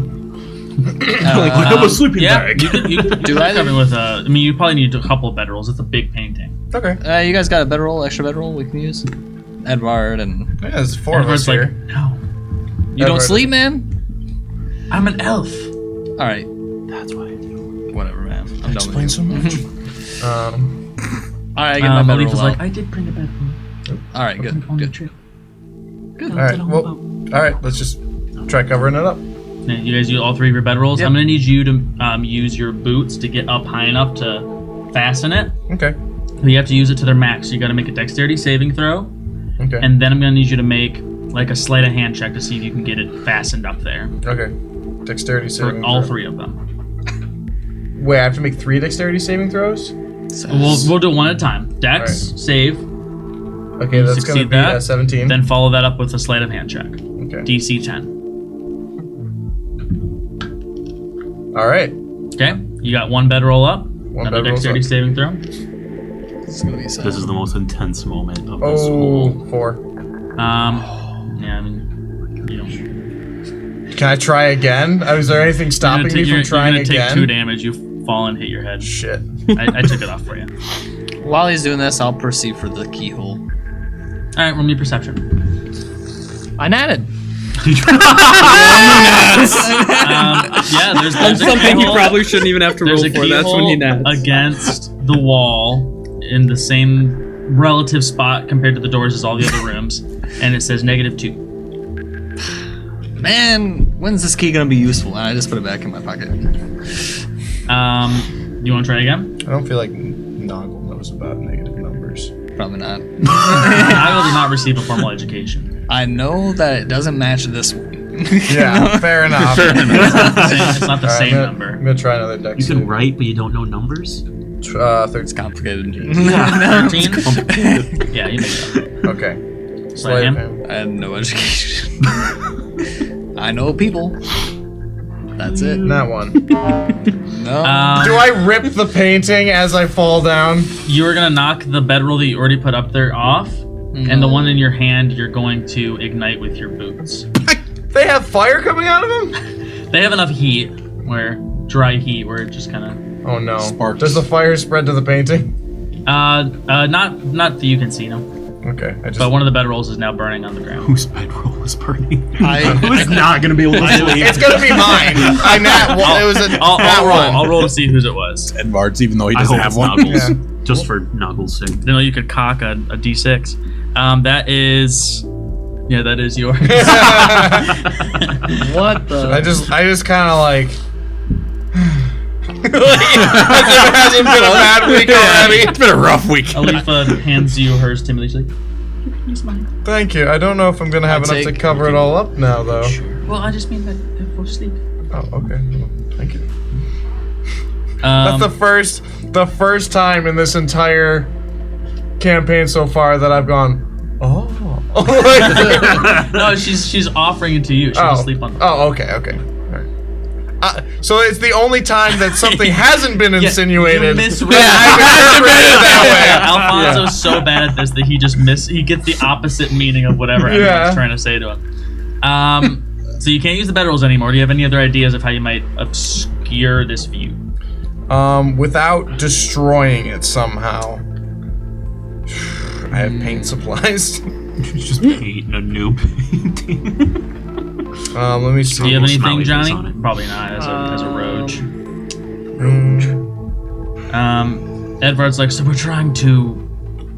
I have a sleeping bag. You could do that with I mean, you probably need a couple of bedrolls. It's a big painting. Okay. You guys got a bedroll, extra bedroll we can use? Edward and... Yeah, there's 4 of us Edward's here. like, no, You don't sleep, man? I'm an elf. Alright. That's why. Whatever, man. I'm done with you. so much. Alright, I get my bedroll Alif is out. like, I did bring a bed. Alright, good. On the Good. trip. Alright, well, alright, let's just try covering it up. Yeah, you guys use all 3 of your bedrolls. Yep. I'm gonna need you to use your boots to get up high enough to fasten it. Okay. But you have to use it to their max. So you got to make a dexterity saving throw, Okay. and then I'm gonna need you to make like a sleight of hand check to see if you can get it fastened up there Okay. Dexterity saving for all throw. 3 of them. Wait, I have to make 3 dexterity saving throws? We'll do one at a time. Dex save, Okay, that's gonna succeed be that, a 17. then follow that up with a sleight of hand check. Okay. DC 10. Alright. Okay, you got 1 bedroll up. Another bedroll's dexterity up. saving throw. It's gonna be sad. This is the most intense moment of this whole. Oh, 4. Yeah, I mean, you don't. Can I try again? Is there anything stopping me from trying you're gonna again? take 2 damage. You fall and hit your head. Shit. I took it off for you. While he's doing this, I'll proceed for the keyhole. All right, roll me perception. I natted. Yeah, there's Something a he keyhole. probably shouldn't even have to roll There's a for. That's when he keyhole nads. against the wall in the same relative spot compared to the doors as all the other rooms, and it says -2. Man, when's this key gonna be useful? And I just put it back in my pocket. You want to try again? I don't feel like Noggle knows about negative numbers. Probably not. I did not receive a formal education. I know that it doesn't match this one. Yeah, fair enough. It's not the Alright, same I'm number. gonna try another dex. You can write, but you don't know numbers? 13. Complicated. 13? Yeah, you made it. Okay. Sleight of hand. I had no education. I know people. That's it. That one. No. Do I rip the painting as I fall down? You were gonna knock the bedroll that you already put up there off, and the one in your hand you're going to ignite with your boots. They have fire coming out of them? They have enough heat, dry heat, where it just kind of. Oh no. Sparks. Does the fire spread to the painting? Not that you can see, no. Okay, I just. But one of the bedrolls is now burning on the ground. Whose bedroll is burning? Who's not gonna be able to sleep? It's gonna be mine. It was a I'll roll. one. I'll roll to see whose it was. Edvard's, even though he I doesn't hope have it's one. Nuggles. Yeah. Just for Nuggles' sake. Didn't know you could cock a d6. That is. Yeah, that is yours. What the? I just kind of like. As if it hasn't been a bad week already. It's been a rough week. Alifa hands you hers timidly. She's like, Thank you. I don't know if I'm gonna have enough to cover it all up now, though. well, I just mean that for sleep. Oh, okay. Well, thank you. That's the first time in this entire campaign so far that I've gone. Oh. No, she's offering it to you. She'll just sleep on the Oh, okay. All right. So it's the only time that something hasn't been insinuated. You misread. I've interpreted it that Alfonso's so bad at this that he just he gets the opposite meaning of whatever everyone's trying to say to him. So you can't use the bedrolls anymore. Do you have any other ideas of how you might obscure this view? Without destroying it somehow. I have paint supplies. Just paint a new painting. Let me see. Do you have anything, Smiley face Johnny? on it. Probably not as a roach. Mm, Edvard's like, so we're trying to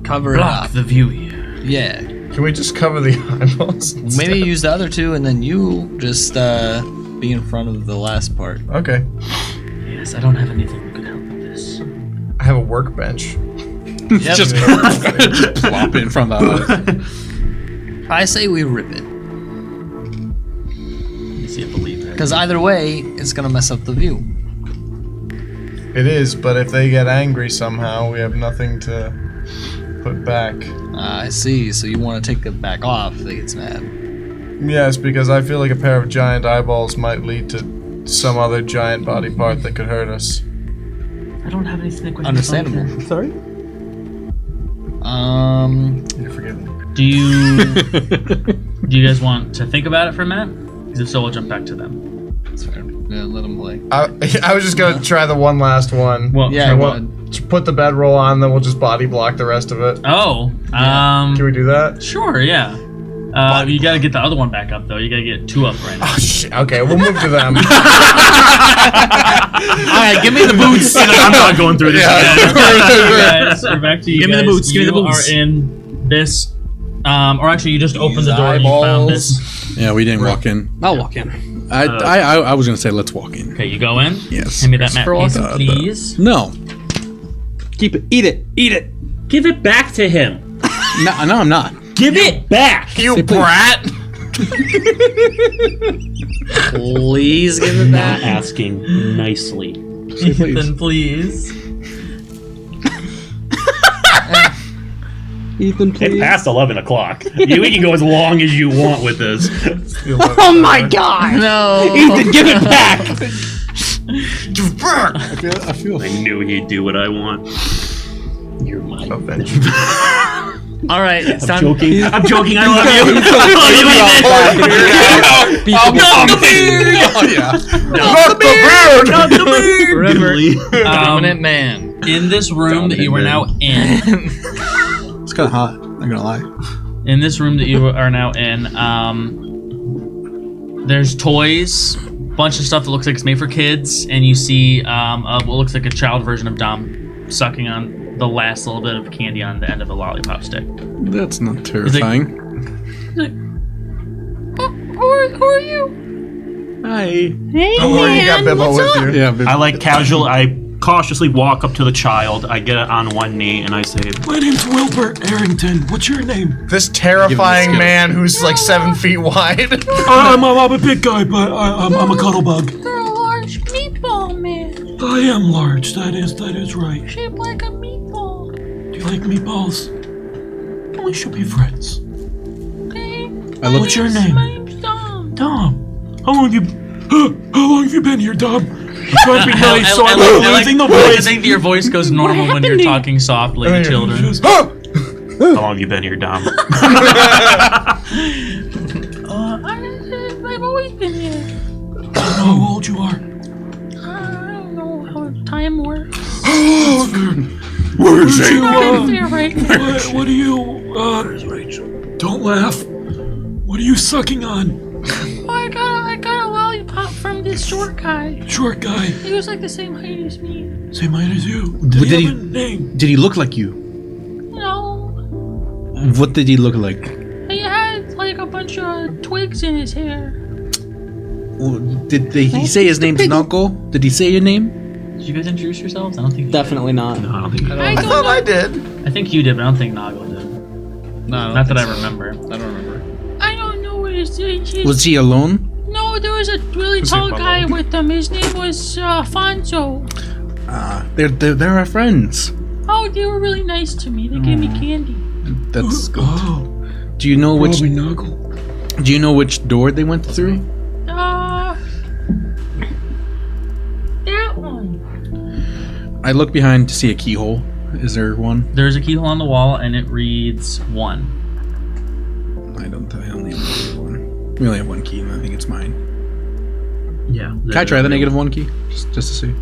Cover it block up. the view here. Yeah. can we just cover the eyeballs? Maybe use the other two, and then you just be in front of the last part. Okay. Yes, I don't have anything that could help with this. I have a workbench. Yep. Just plop it in front of the I say we rip it, Let me see if I believe that. because either way, it's gonna mess up the view. It is, but if they get angry somehow, we have nothing to put back. I see. So you want to take it back off if it gets mad. Yes, because I feel like a pair of giant eyeballs might lead to some other giant body part that could hurt us. I don't have anything that could Understandable. Sorry? You're forgiven. Do you guys want to think about it for a minute? Because if so, we'll jump back to them. That's fair. Yeah, let them play. I was just gonna try the one last one. Well, Yeah, Put the bedroll on, then we'll just body block the rest of it. Oh, Can we do that? sure, yeah. You gotta get the other one back up, though. You gotta get 2 up right now. Oh shit. Okay, we'll move to them. Alright, give me the boots. I'm not going through this again. Guys, we're back to you Give me guys. the boots, give me the You boots. are in this, or actually, you just opened the door and you found this. Yeah, we didn't walk in. I'll walk in. I was gonna say let's walk in. Okay, you go in. Yes. Hand me that map piece, walking. please. No. Keep it. Eat it. Eat it. Give it back to him. No, I'm not. Give it back. You brat! Please give it Not back. asking nicely. Ethan, please. Ethan, It's please. past 11 o'clock. We can go as long as you want with this. Oh my god! No. Ethan, give it back. I feel. I knew he'd do what I want. You're my Alright, it's time. joking. I'm joking. I love you. Oh yeah. Not the beard! Remember, dominant man. In this room that you are now in, It's kind of hot. Not gonna lie. in this room that you are now in, there's toys, bunch of stuff that looks like it's made for kids, and you see what looks like a child version of Dom sucking on the last little bit of candy on the end of a lollipop stick. That's not terrifying. Who are you? Hi. Hey, Don't worry, you got man, Bibbo what's with up? you. Yeah. But I I cautiously walk up to the child. I get it on one knee and I say, My name's Wilbur Arrington. What's your name? This terrifying man who's like 7 feet wide. I'm a big guy, but I'm a cuddle bug. You're a large meatball man, I am large. That is right. shaped like a meatball. Do you like meatballs? We should be friends. Okay. What's your name? My name's Dom. Dom. How long have you been here, Dom? I'm trying to be nice, so I'm I not like- losing the I voice. think that your voice goes normal when you're talking softly to children. how long have you been here, Dom? I've always been here. I don't know how old you are. I don't know how time works. Where is he? Not fair right now. What are you, don't laugh. What are you sucking on? I got a lollipop from this short guy. Short guy. He was like the same height as me. Same height as you. Did Did he he- have a name? Did he look like you? No, What did he look like? he had like a bunch of twigs in his hair. Did he say his name's Knuckle? Did he say your name? Did you guys introduce yourselves? I don't think. Definitely not. I don't think I I don't thought know. I did. I think you did, but I don't think Noggle did. No, Not that I remember. I don't remember. I don't know what his name is. Was he alone? No, there was a really tall guy with him. His name was Fonzo. They're our friends. Oh, they were really nice to me. They gave me candy. That's good. Oh, Do you know which? probably Knuckle. Do you know which door they went through? That one. I look behind to see a keyhole. Is there one? There's a keyhole on the wall, and it reads 1. I only have one. We only have one key, and I think it's mine. Yeah. Can I try the -1 key? Just to see.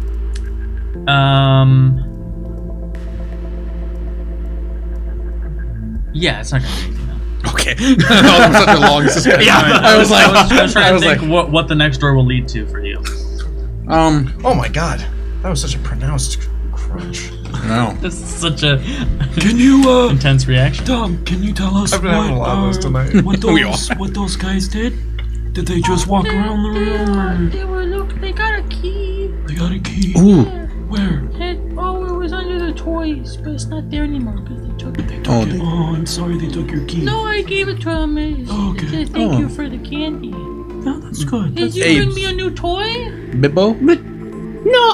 Yeah, it's not gonna do anything though. Okay. That was such a long suspense. I was like, I was trying to think like, what the next door will lead to for you. Oh my god. That was such a pronounced crunch. no. This is such a Can you, intense reaction. Dom, can you tell us I've been having a lot of those tonight. what those guys did? Did they just walk around the room, or They got a key. they got a key? Ooh. Where? It was under the toys, but it's not there anymore because they took it. Oh, Oh, I'm sorry they took your key. No, I gave it to him. It Okay. said thank Oh. you for the candy. No, that's good. Did you Hey. bring me a new toy? Bibbo? No,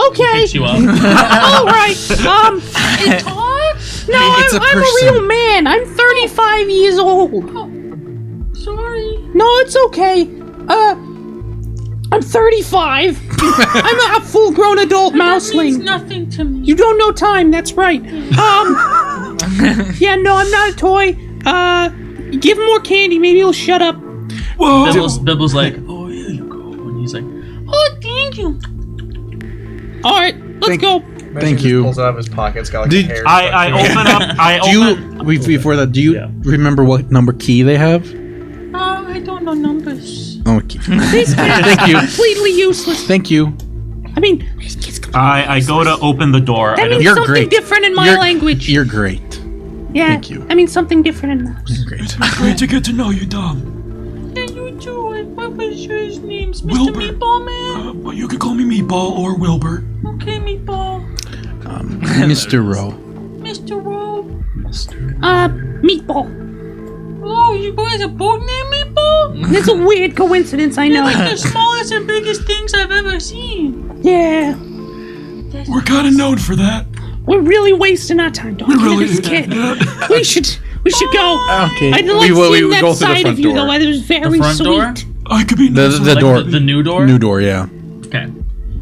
okay. Picks you up. All right. It talks? No, It's a I'm a person. real man. I'm 35 years old. Sorry. No, it's okay. I'm 35. I'm a full-grown adult That means mouseling. nothing to me. You don't know time. That's right. Yeah, no, I'm not a toy. Give him more candy. Maybe he'll shut up. Whoa. Bibble's like, oh, here you go. And he's like, oh, thank you. All right, let's go. Thank you. Pulls it out of his pocket. It's got like Did- a hair. I open up. Before that, do you remember what number key they have? I don't know numbers. Oh, key. Thank you. Completely useless. Thank you. I mean, I go to open the door. that means You're something great. different in my You're- language. You're great. Yeah, thank you. I mean something different in those. Great. Great to get to know you, Dom. Yeah, you too. What was your name's Mr. Wilbur. Meatball Man? Well, you could call me Meatball or Wilbur. Okay, Meatball. Mr. Rowe. Mr. Rowe. Meatball. Oh, you guys are both named Meatball? It's a weird coincidence, I You're know. like the smallest and biggest things I've ever seen. Yeah, We're kind of known for that. we're really wasting our time. Don't get this kid. We should go. Okay. I'd like we seeing that go through the side front of you, door. though. It was very front sweet. door? I could be nice. The Like door. The new door? New door, yeah. Okay.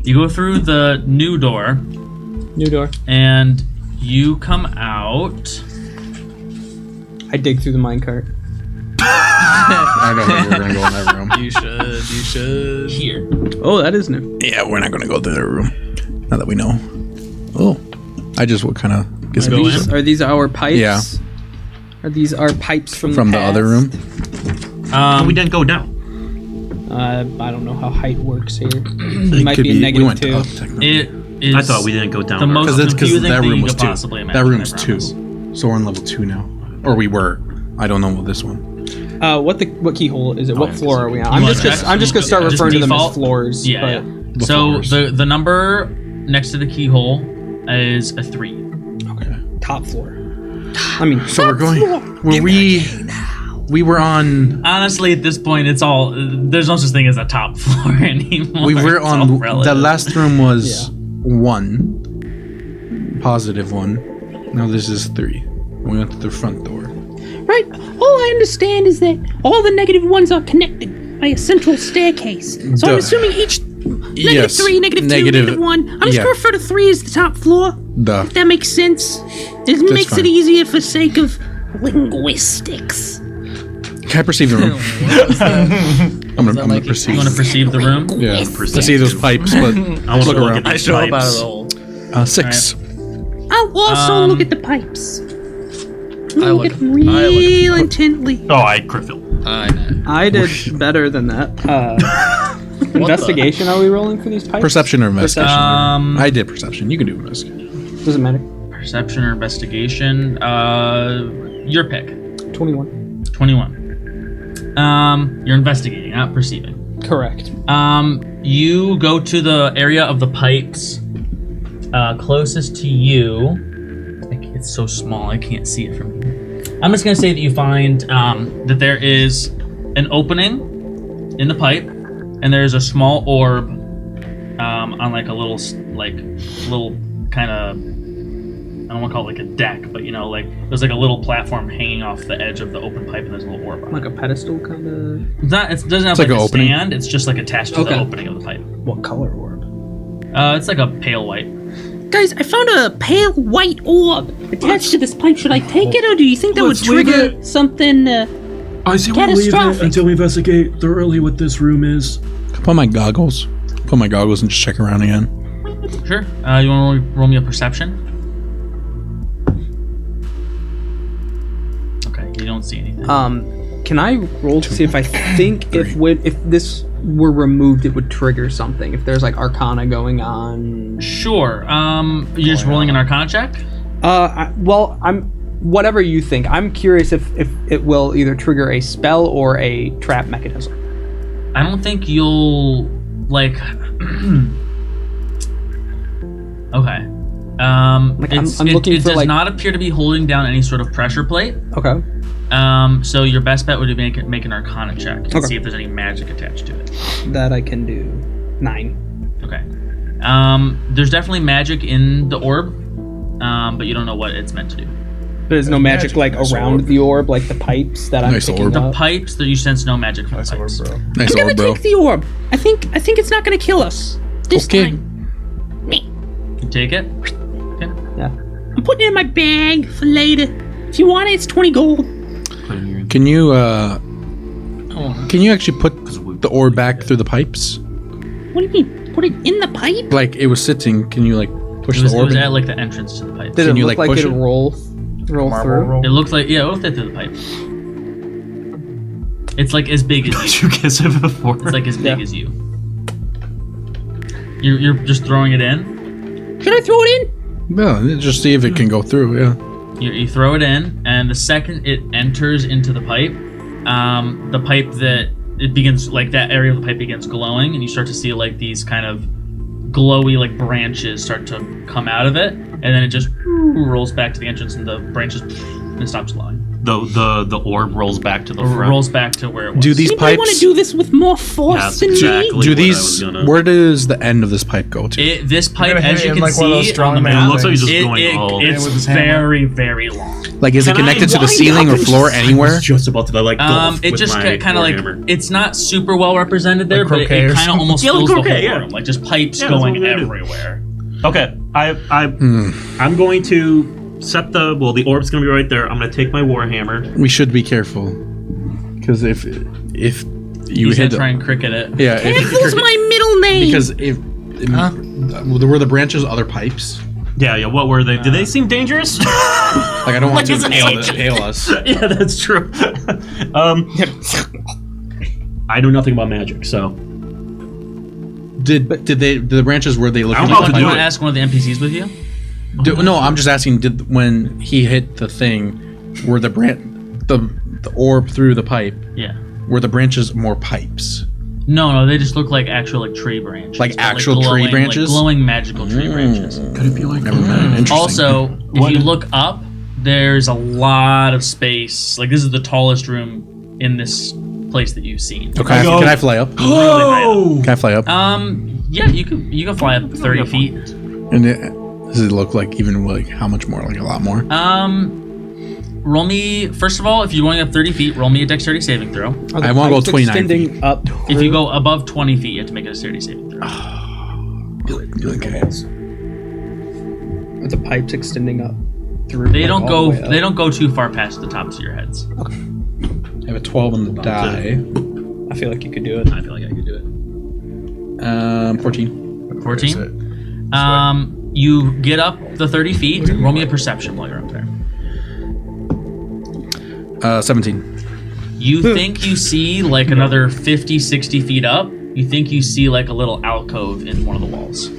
You go through the new door, New door. and you come out. I dig through the minecart. I don't think we're gonna go in that room. You should. Here. Oh, that is new. Yeah, we're not gonna go through that room. Now that we know. Oh, I just what kind of guess Go it in. Are these our pipes? Yeah. Are these our pipes from from the past? other room. We didn't go down. I don't know how height works here. It It might could be a we negative went 2. up technically. It is. I thought we didn't go down. The most Because confusing that thing room you was could 2. possibly That imagine, room I was 2. promise. So we're on level 2 now, or we were. I don't know what this one. What keyhole is it? What yeah, floor are we on? You I'm wanna just check? gonna start Just referring to them as default? floors. Yeah. but yeah. So floors. the number next to the keyhole is a 3. top floor. I mean, So we're going. We were on. Honestly, at this point, it's all. There's no such thing as a top floor anymore. We were It's all on. The relative. last room was 1, positive 1. Now this is 3. We went to the front door. Right. All I understand is that all the negative ones are connected by a central staircase. So I'm Duh. assuming each negative Yes, 3, negative 2, negative- negative 1. I'm just yeah. gonna refer to 3 as the top floor. Duh. If that makes sense. It makes fine. it easier for sake of linguistics. Can I perceive the room? I'm gonna perceive. You want to perceive the room? Yeah. I see those pipes, but I want to look look around. at these I show up out of pipes. the hole. 6. I'll also look at the pipes. Look at them I look at the real intently. Oh, I crit failed. I know. I did better than that. Investigation? Are we rolling for these pipes? Perception or investigation? Um, I did perception. You can do investigation. Doesn't matter. Perception or investigation? Your pick. 21. 21. You're investigating, not perceiving. Correct. You go to the area of the pipes closest to you. It's so small, I can't see it from here. I'm just gonna say that you find that there is an opening in the pipe, and there's a small orb on like a little kind of, I don't want to call it like a deck, but like there's like a little platform hanging off the edge of the open pipe, and there's a little orb on it. Like a pedestal kind of. It doesn't have like like an a opening? stand. It's just like attached to Okay. the opening of the pipe. What color orb? It's like a pale white. Guys, I found a pale white orb attached to this pipe. Should I take it, or do you think that would Let's leave trigger something? I say we leave it Catastrophic. until we investigate thoroughly what this room is. Put my goggles. Put my goggles and just check around again. Sure. You want to roll me a perception? Okay, you don't see anything. Can I roll to see if I think if this were removed, it would trigger something? If there's like Arcana going on. Sure. You're just rolling an Arcana check? I'm whatever you think. I'm curious if it will either trigger a spell or a trap mechanism. I don't think you'll like. Okay. I'm looking it for, does like- not appear to be holding down any sort of pressure plate. Okay. So your best bet would be make an Arcana check and Okay. see if there's any magic attached to it. That I can do. 9. Okay. There's definitely magic in the orb, but you don't know what it's meant to do. There's no magic like nice around orb. the orb, like the pipes that I'm Nice picking orb. The up. pipes, that you sense no magic from Nice the orb, pipes. bro. Nice I'm gonna orb, bro. take the orb. I think it's not gonna kill us this Okay. time. You take it. Yeah. I'm putting it in my bag for later. If you want it, it's 20 gold. Can you actually put the ore back through the pipes? What do you mean? Put it in the pipe? Like it was sitting. Can you like push It was the ore? at like the entrance to the pipe. Did Can it you, look like, like push it it? roll through? It looks like it'll fit through the pipe. It's like as big as you. You guys have before. It's like as big as you. You're just throwing it in. Should I throw it in? No, just see if it can go through. Yeah. You throw it in, and the second it enters into the pipe that it begins, like that area of the pipe begins glowing, and you start to see like these kind of glowy like branches start to come out of it, and then it just rolls back to the entrance, and the branches and it stops glowing. The orb rolls back to the Or front. rolls back to where it was. Do these Anybody want to pipes? do this with more force That's than exactly me? Do what these? I was gonna- Where does the end of this pipe go to? This pipe, gonna hit as it you in, can like, one of those see strong on the man map, It looks like he's just going it's with his hammer. very, very long. Like, is it Can I connected to the wind ceiling up or and floor just- anywhere? Just about to like golf It with just my kind of like warhammer. it's not super well represented there, Like but it croquet or kind of almost Yeah, like fills the whole croquet, yeah. room, like just pipes Yeah, that's going what they do. everywhere. Okay, I'm going to set the orb's gonna be right there. I'm gonna take my warhammer. We should be careful, because if you He's gonna hit, try and cricket it. yeah, Careful's my middle name. because if were the branches other pipes? Yeah. What were they? Did they seem dangerous? Like I don't want Like to it's an impale us. Yeah, that's true. I know nothing about magic, so Did the branches were they looking? I don't Do know you how to want do to it. ask one of the NPCs with you? No, I'm just asking. Did when he hit the thing, were the orb through the pipe? Yeah. Were the branches more pipes? No, they just look like actual like tree branches. Like but, actual tree glowing, branches? like glowing magical tree branches. Could it be like? Never mind. Interesting. Also, if you look up, there's a lot of space. Like this is the tallest room in this place that you've seen. okay, can I fly up? Really high up. Can I fly up? Yeah, you can fly up 30 feet. And does it look like even like how much more? Like a lot more? Roll me first of all. If you're going up 30 feet, roll me a dexterity saving throw. Are the I wanna go pipes 29 extending feet. up. If you go above 20 feet, you have to make a dexterity saving throw. Okay. Are the pipes extending up through? They like, don't all go. the way up? They don't go too far past the tops of your heads. I have a 12 on the die. I feel like you could do it. I feel like I could do it. 14. 14. You get up the 30 feet. Roll me a perception while you're up there. 17. You think you see like another 50, 60 feet up. You think you see like a little alcove in one of the walls.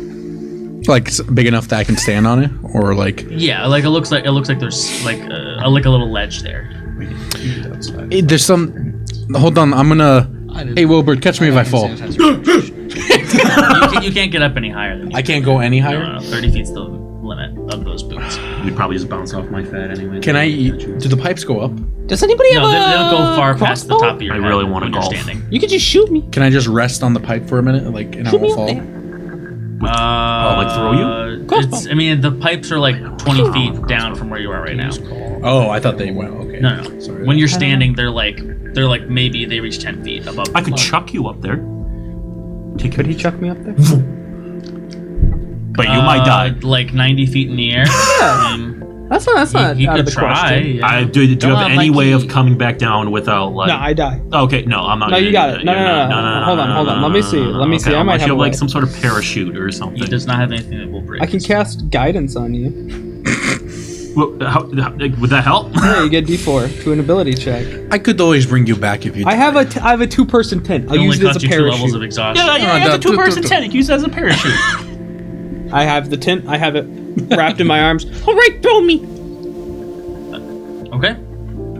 Like big enough that I can stand on it, or like Yeah, like it looks like there's like a little ledge there. there's some. Hold on, I'm gonna. Hey Wilbert, catch me if I fall. You can't get up any higher than you. I can't go any No, higher. 30 feet's the limit of those boots. You'd probably just bounce off my fat anyway. Can I? Do the pipes go up? Does anybody No, have they don't go a far past the crossbow? top of your I head really wanna when you're golf. standing. You could just shoot me. Can I just rest on the pipe for a minute, like, and I Shoot me won't up fall? there. like throw you? I mean, the pipes are like 20 feet down from where you are right now. Oh, I thought they went. Okay. No. Sorry. When you're standing, they're like maybe they reach 10 feet above. I could chuck you up there. Could he chuck me up there? But you might die. Like 90 feet in the air. That's not He out of could the try. question. Yeah. Do you Come have on, any way of Mikey. coming back down without like? No, I die. Okay, no, I'm not. No, gonna you got do it. that. No. Hold on. Let me see. Let me see. I might Unless have you a have like way. some sort of parachute or something. He does not have anything that will break. I can cast guidance on you. Well, would that help? Yeah, you get D4 to an ability check. I could always bring you back if you. I have a 2-person tent. I'll It only use it as cost a you 2 levels of parachute. exhaustion. Yeah, it's a 2-person tent. You can use it as a parachute. I have the tent. I have it wrapped in my arms. All right, throw me. Okay.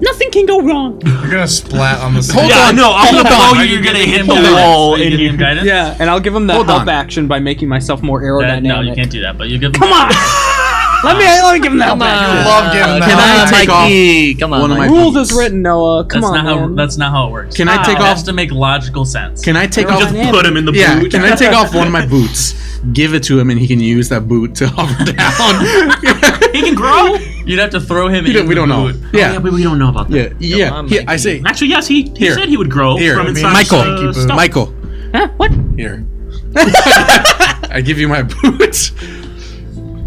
Nothing can go wrong. You're gonna splat on the Hold Yeah, on. no, I'm gonna blow Are you. You're gonna giving hit him the guidance? wall, Are you and giving you. him guidance? Yeah, and I'll give him the Hold help on. action by making myself more No, aerodynamic. you can't do that. But you give him. Come on. Let me give him the help action. love giving that. Can I take off Come on, one of my Mikey. Rules as written, Noah. Come That's on, not how. man. That's not how it works. Can I take It has off? to make logical sense. Can I take off? Just put him in the Yeah. boot. Can I take off one of my boots? Give it to him, and he can use that boot to hover down. He can grow. You'd have to throw him. we in don't know. boot. Yeah. but we don't know about that. Yeah. on, Yeah. I Mikey. say. Actually, yes, he Here. said he would grow Here, from inside. Michael. Stone. Michael. Huh? What? Here. I give you my boots.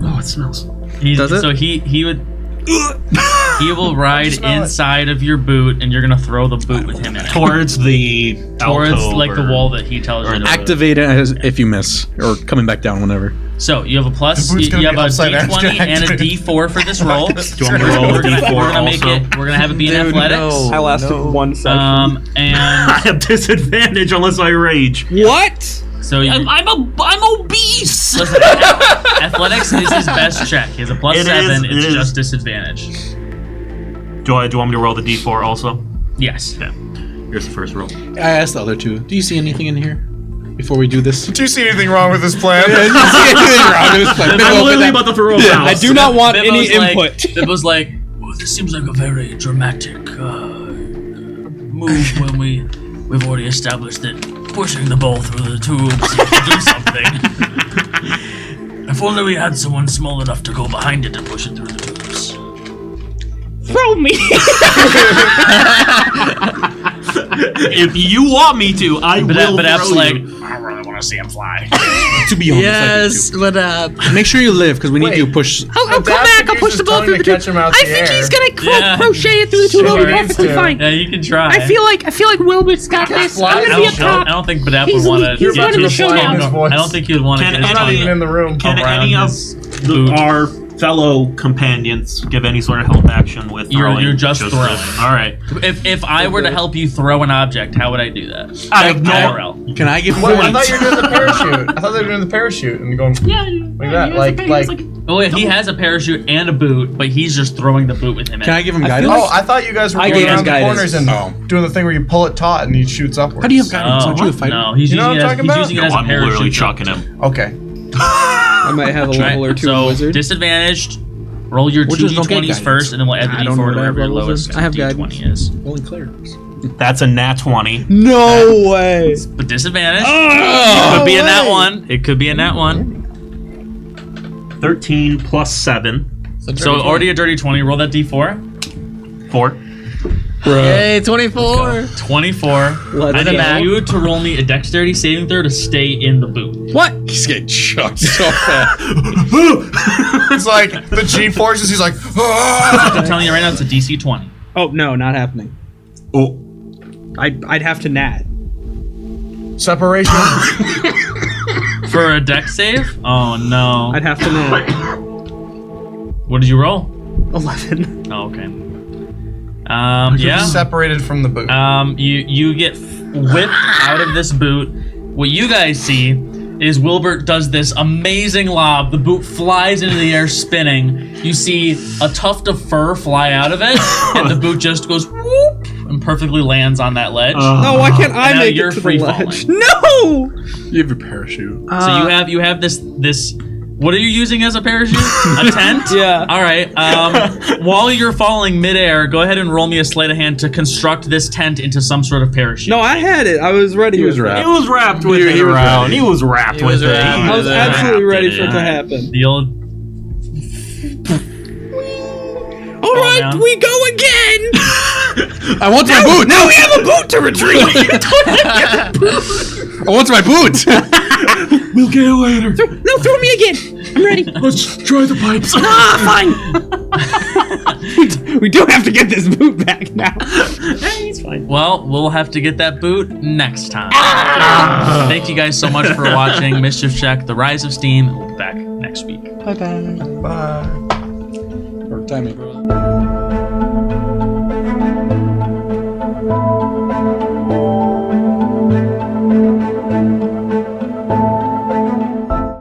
Oh, it smells. Does it? So he would. He will ride inside of your boot, and you're gonna throw the boot with him in it. Towards the Like the wall that he tells you to. Activate it as if you miss, or coming back down whenever. So you have a plus. You have a D20 and a D4 for this roll. Do you want me to roll a D4 We're gonna make also? it. We're gonna have it be in athletics. I lasted 1 second. And I have disadvantage unless I rage. What? so you, I'm obese. listen, athletics is his best check. He has a plus It 7. is, It's it is. just disadvantage. Do you want me to roll the D4 also? Yes. Okay. Here's the first roll. I asked the other two. Do you see anything in here before we do this? Do you see anything wrong with this plan? Do you see anything wrong with this plan? Maybe I'm open literally that- about to throw a mouse. I do not want Bibbo's any input. Bibbo's like, oh, this seems like a very dramatic move when we've already established that pushing the ball through the tubes to do something. If only we had someone small enough to go behind it and push it through the tubes. Throw me. If you want me to, I will But App's throw like, you. I really want to see him fly. To be honest, Yes, but make sure you live because we need Wait. you to push. I'll come back. I'll push the ball through the tube. I think he's gonna crochet it through the tube. It'll be Sure. perfectly fine. Yeah, you can try. I feel like Wilbert's got this. I'm gonna I be up don't, top. I don't think Badap He's- would want to. he's running the show now. I don't think he would want to Can get his any- Not even in the room. Can around any of his boot. our fellow companions give any sort of help action with throwing? You're just throwing. All right. If I were to help you throw an object, how would I do that? I have no. IRL. Can I give him Wait, I points? thought you were doing the parachute. I thought they were doing the parachute and going like that. Like. Oh, yeah, he has a parachute and a boot, but he's just throwing the boot with him in Can I it. give him guidance? Oh, I thought you guys were I going gave around him the guidance. corners and Oh. doing the thing where you pull it taut and he shoots upwards. How do you have guidance? Aren't you a fighter? No, he's You know using it what as, I'm he's talking using it about? as a I'm literally parachute. chucking him. Okay. I might have a level or two so wizard. disadvantaged. Roll your We're two just don't get d20s guidance. first, and then we'll add the I don't know d4 what to I have whatever your levels lowest in. I have d20 is. Rolling clerics. That's a nat 20. No way. But disadvantage. It could be in that one. It could be in that one. 13 plus 7. So already a dirty 20. Roll that d4. 4. Yay, 24. 24. Let's I need go. you to roll me a dexterity saving throw to stay in the boot. What? He's getting chucked so fast. It's like the G forces. He's like, "Ah!" I'm telling you right now, it's a DC 20. Oh no, not happening. Oh. I'd have to nat. Separation. For a dex save? Oh no. I'd have to nat. What did you roll? 11. Oh, okay. You're Yeah. separated from the boot. You get whipped out of this boot. What you guys see is Wilbert does this amazing lob. The boot flies into the air spinning. You see a tuft of fur fly out of it, and the boot just goes whoop and perfectly lands on that ledge. No, why can't I now make you're it to free the ledge? falling. No! You have your parachute. So you have this. What are you using as a parachute? A tent? Yeah. All right. While you're falling midair, go ahead and roll me a sleight of hand to construct this tent into some sort of parachute. No, I had it. I was ready. He was with it. wrapped. He was wrapped with He it was around. ready. He was wrapped with it. I was absolutely ready for it to Alright. happen. The old. All right, down. we go again. I want my boot. Now we have a boot to retrieve. I want my boot. We'll get it later. No, throw me again. I'm ready. Let's try the pipes. Fine. We do have to get this boot back now. Well, we'll have to get that boot next time. Thank you guys so much for watching Mischief Check: The Rise of Steam. We'll be back next week. Bye. Or timing.